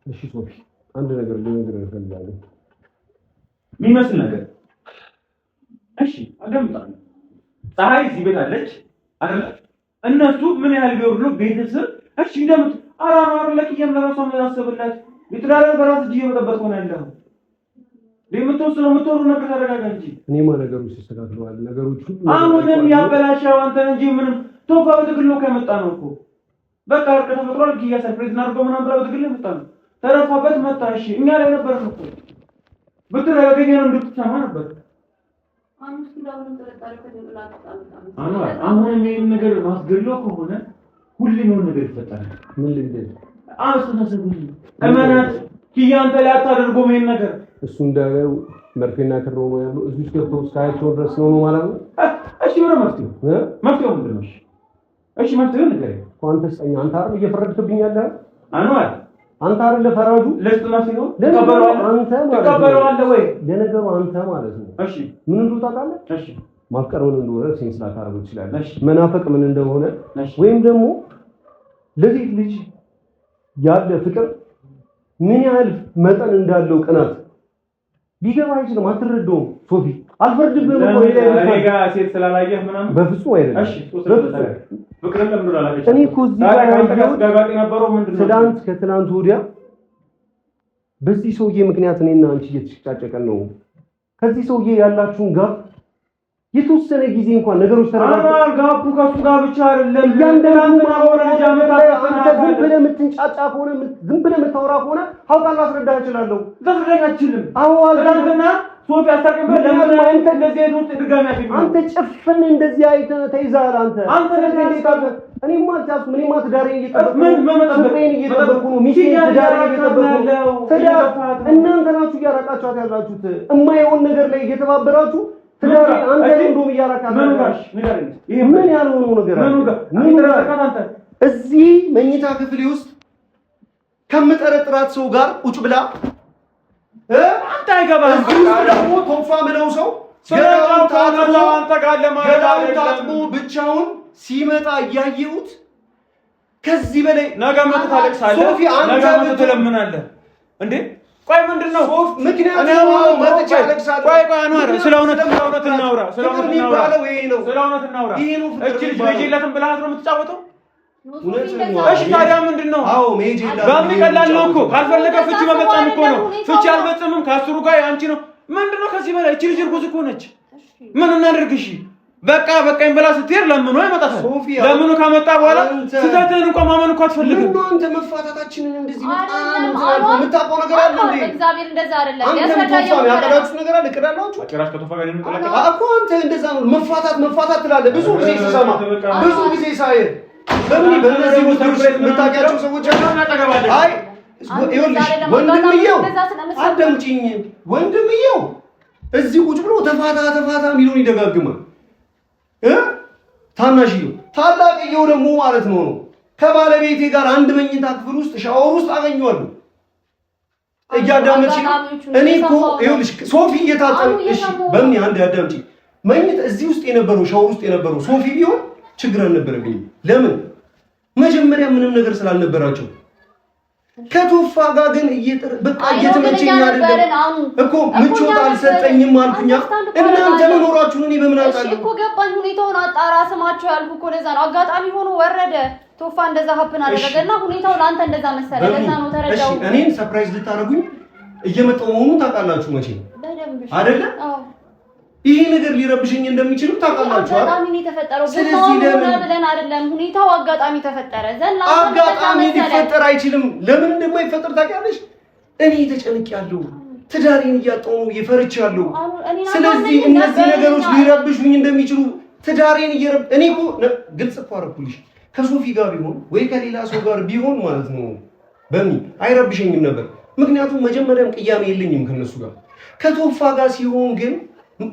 እሺ ሶፊ አንድ ነገር ልነግርህ እፈልጋለሁ የሚመስል ነገር እሺ አደምጣለሁ ፀሐይ እዚህ ቤት አለች አይደል እነሱ ምን ያህል ቢወርዱ ቤተሰብ እሺ እንደምት አራማር ለኪየም ለራሷ ያሰብላት ይጥራለ በራስ እጅ የመጠበቅ ሆነ ያለው ለምትወስነው የምትወሩ ነገር ተረጋጋ እንጂ እኔማ ነገሮች ይስተካከላሉ ነገሮች አሁንም ያበላሻው አንተ እንጂ ምንም ቶፋ በትግል ነው ከመጣ ነው እኮ በቃ እርቅ ተፈጥሯል ኪያ ሰርፕራይዝ እናድርገው ምናምን ብላ በትግል መጣ ነው ተረፋበት መጣ እሺ እኛ ላይ ነበር ነው ብትረጋገኝ ነው እንድትሰማ ነበር አሁን ይሄን ነገር ማስገለው ከሆነ ሁሌም የሆነ ነገር ይፈጠራል ምን ልንገር አስተሳሰብ እመናት ኪያ አንተ ላይ አታደርገው ይሄን ነገር እሱ እንዳለው መርፌና ክሮ ነው ያለው እዚህ ገብቶ እስካያቸው ድረስ ነው ማለት ነው እሺ ወረ መፍትሄው ምንድን ነው እሺ መፍትሄው ንገረኝ አንተ ሰኛ አንተ አይደል እየፈረድክብኝ ያለህ አንዋል አንተ አይደል ፈራጁ ለስጥናት ነው ተቀበለው ወይ ለነገሩ አንተ ማለት ነው እሺ ምን እንደው ታውቃለህ እሺ ማፍቀር ምን እንደሆነ ሴንስ ላታረግ ይችላል መናፈቅ ምን እንደሆነ ወይም ደግሞ ለዚህ ልጅ ያለ ፍቅር ምን ያህል መጠን እንዳለው ቅናት ቢገባ አይችልም አትረዳውም ሶፊ አልፈርድብህም እኮ እኔ ጋር ሴት ስላላየህ ምናምን በፍጹም አይደለም እሺ ፍቅርን ለምን አላለች እኔ እኮ እዚህ ጋር የነበረው ምንድን ነው ትናንት ከትናንት ወዲያ በዚህ ሰውዬ ምክንያት እኔና አንቺ እየተጨቃጨቀን ነው ከዚህ ሰውዬ ያላችሁን ጋር የተወሰነ ጊዜ እንኳን ነገሮች ተረጋግተው ጋፑ ከሱ ጋር ብቻ አይደለም እያንዳንዱ ማወራጃ አንተ ዝም ብለህ የምትንጫጫ ከሆነ ዝም ብለህ የምታወራ ከሆነ አውቃለሁ አስረዳህ እችላለሁ ተስረዳኝ አትችልም አዎ አልገና ሶፊ አስታርቀኝ ለምን አንተ እንደዚህ አይነት ድጋሚ አትይም አንተ ጭፍን እንደዚህ አይተህ ተይዛል አንተ እኔማ ታስ ምንማ ትዳሬን እየጠበቅኩ ነው ሚስቴን ትዳሬን እየጠበቅኩ ነው ትዳር እናንተ ናችሁ እያራቃችኋት ያላችሁት እማይሆን ነገር ላይ እየተባበራችሁ ትዳሬ አንተ እንደውም እያራቃችኋት ምን ጋሽ ንገረኝ ይሄ ምን ያልሆነው ነገር አለ ምን ጋር አንተ እዚህ መኝታ ክፍሌ ውስጥ ከምጠረጥራት ሰው ጋር ቁጭ ብላ አንተ አይገባም ደግሞ ቶፋ ምለው ሰው ስለታው ታለው አንተ ጋር ለማለት ታጥቦ ብቻውን ሲመጣ እያየሁት ከዚህ በላይ ነገ መጥተህ ታለቅሳለህ ሶፊ አንተ ምን ትለምናለህ እንዴ ቆይ ምንድነው ሶፍ ምክንያት ነው መጥቼ አለቅሳለሁ ቆይ አንዋር ስለ እውነት እናውራ ስለ እውነት እናውራ እቺ ልጅ ልጅለትን ብለሃት ነው የምትጫወተው እሺ ታዲያ ምንድነው አዎ ሜጄላ በሚቀላል ነው እኮ ካልፈለገ ፍቺ መፈጸም እኮ ነው ፍቺ አልፈጸምም ካስሩ ጋር አንቺ ነው ምንድነው ከዚህ በላይ እቺ ልጅ እርጉዝ እኮ ነች ምን እናድርግ እሺ በቃ በቃኝ ብላ ስትሄድ ለምኑ አይመጣታል ለምኑ ከመጣ በኋላ ስተትህን እንኳን ማመን እኮ አትፈልግም ምን አንተ መፋታታችንን እንደዚህ በጣም የምታውቀው ነገር አለ እንዴ እግዚአብሔር እንደዛ አይደለም ያስረዳየው ያቀዳችሁ ነገር አለ ቀዳላችሁ ጭራሽ ከቶፋ ጋር የምትለቀቅ እኮ አንተ እንደዛ ነው መፋታት ትላለህ ብዙ ጊዜ ሲሰማ ብዙ ጊዜ ሳይ ለምን በእነዚህ ውስጥ የምታውቂያቸው ሰዎች አሉ አይ ይኸውልሽ ወንድምየው አዳምጪኝ ወንድምየው እዚህ ቁጭ ብሎ ተፋታ የሚለውን ይደጋግማል ታናሽየው ታላቅየው ደግሞ ማለት ነው ከባለቤቴ ጋር አንድ መኝታ ክፍል ውስጥ ሻወር ውስጥ አገኘዋለሁ እያዳመጥሽ እኔ እኮ ይኸውልሽ ሶፊ እየታጠብሽ በምን አንድ ያዳምጪ መኝታ እዚህ ውስጥ የነበረው ሻወር ውስጥ የነበረው ሶፊ ቢሆን ችግር አልነበረብኝም ለምን መጀመሪያ ምንም ነገር ስላልነበራቸው ከቶፋ ጋር ግን በቃ እየተመቸኝ አይደለም እኮ ምቾት አልሰጠኝም አልኩኛ እናንተ መኖራችሁን እኔ በምን አጣለሁ እሺ እኮ ገባኝ ሁኔታውን አጣራ ስማቸው ያልኩ እኮ ለዛ ነው አጋጣሚ ሆኖ ወረደ ቶፋ እንደዛ ሀፕን አደረገና ሁኔታው ለአንተ እንደዛ መሰለ ለዛ ነው ተረዳው እሺ እኔን ሰርፕራይዝ ልታረጉኝ እየመጣው መሆኑን ታውቃላችሁ መቼ አይደለ ይሄ ነገር ሊረብሽኝ እንደሚችል ታውቃላችሁ። አጋጣሚ ነው የተፈጠረው። ስለዚህ ለምን ብለን አይደለም ሁኔታው አጋጣሚ ተፈጠረ። አጋጣሚ ሊፈጠር አይችልም። ለምን እንደማይፈጠር ታውቂያለሽ? እኔ ተጨንቄያለሁ። ትዳሬን እያጣሁ ነው፣ እየፈርቻለሁ። ስለዚህ እነዚህ ነገሮች ሊረብሹኝ እንደሚችሉ ትዳሬን እኔ እኮ ግልጽ እኮ አደረኩልሽ። ከሶፊ ጋር ቢሆን ወይ ከሌላ ሰው ጋር ቢሆን ማለት ነው አይረብሸኝም ነበር። ምክንያቱም መጀመሪያም ቅያሜ የለኝም ከነሱ ጋር። ከቶፋ ጋር ሲሆን ግን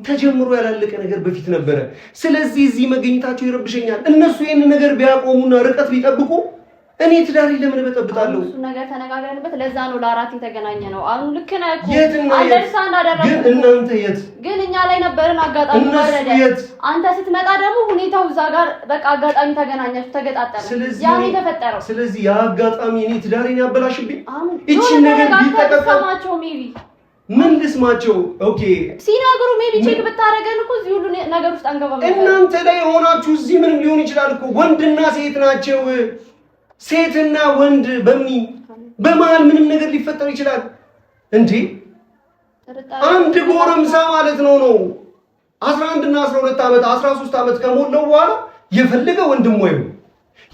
ተጀምሮ ያላለቀ ነገር በፊት ነበረ። ስለዚህ እዚህ መገኘታቸው ይረብሸኛል። እነሱ ይሄን ነገር ቢያቆሙና ርቀት ቢጠብቁ እኔ ትዳሬ ለምን በጠብጣለሁ? እሱ ነገር ተነጋግረንበት ለዛ ነው ለአራት የተገናኘ ነው። አሁን ልክ ነህ እኮ አንደርስታንድ አደረግን። ግን እናንተ የት? ግን እኛ ላይ ነበርን። አጋጣሚ ወረደ። አንተ ስትመጣ ደግሞ ሁኔታው እዛ ጋር በቃ አጋጣሚ ተገናኛችሁ፣ ተገጣጠመ። ያን የተፈጠረው ስለዚህ ያ አጋጣሚ እኔ ትዳሬን ያበላሽብኝ። እቺ ነገር ቢጠቀማቸው ሜቢ ምን ልስማቸው? ኦኬ ሲናገሩ ሜቢ ቼክ ብታረገን እኮ እዚህ ሁሉ ነገር ውስጥ አንገባም። እናንተ ላይ ሆናችሁ እዚህ ምን ሊሆን ይችላል እኮ ወንድና ሴት ናቸው። ሴትና ወንድ በመሃል ምንም ነገር ሊፈጠር ይችላል እንዴ? አንድ ጎረምሳ ማለት ነው 11 እና 12 ዓመት 13 ዓመት ከሞላው በኋላ የፈለገ ወንድሟ ይሁን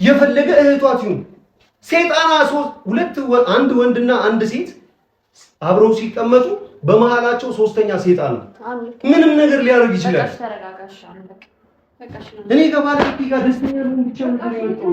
የፈለገ እህቷት ይሁን ሴጣና አንድ ወንድና አንድ ሴት አብረው ሲቀመጡ በመሃላቸው ሶስተኛ ሴጣን ነው። ምንም ነገር ሊያደርግ ይችላል። እኔ ከባለቤቴ ጋር ደስተኛ ነኝ ብቻ ነው።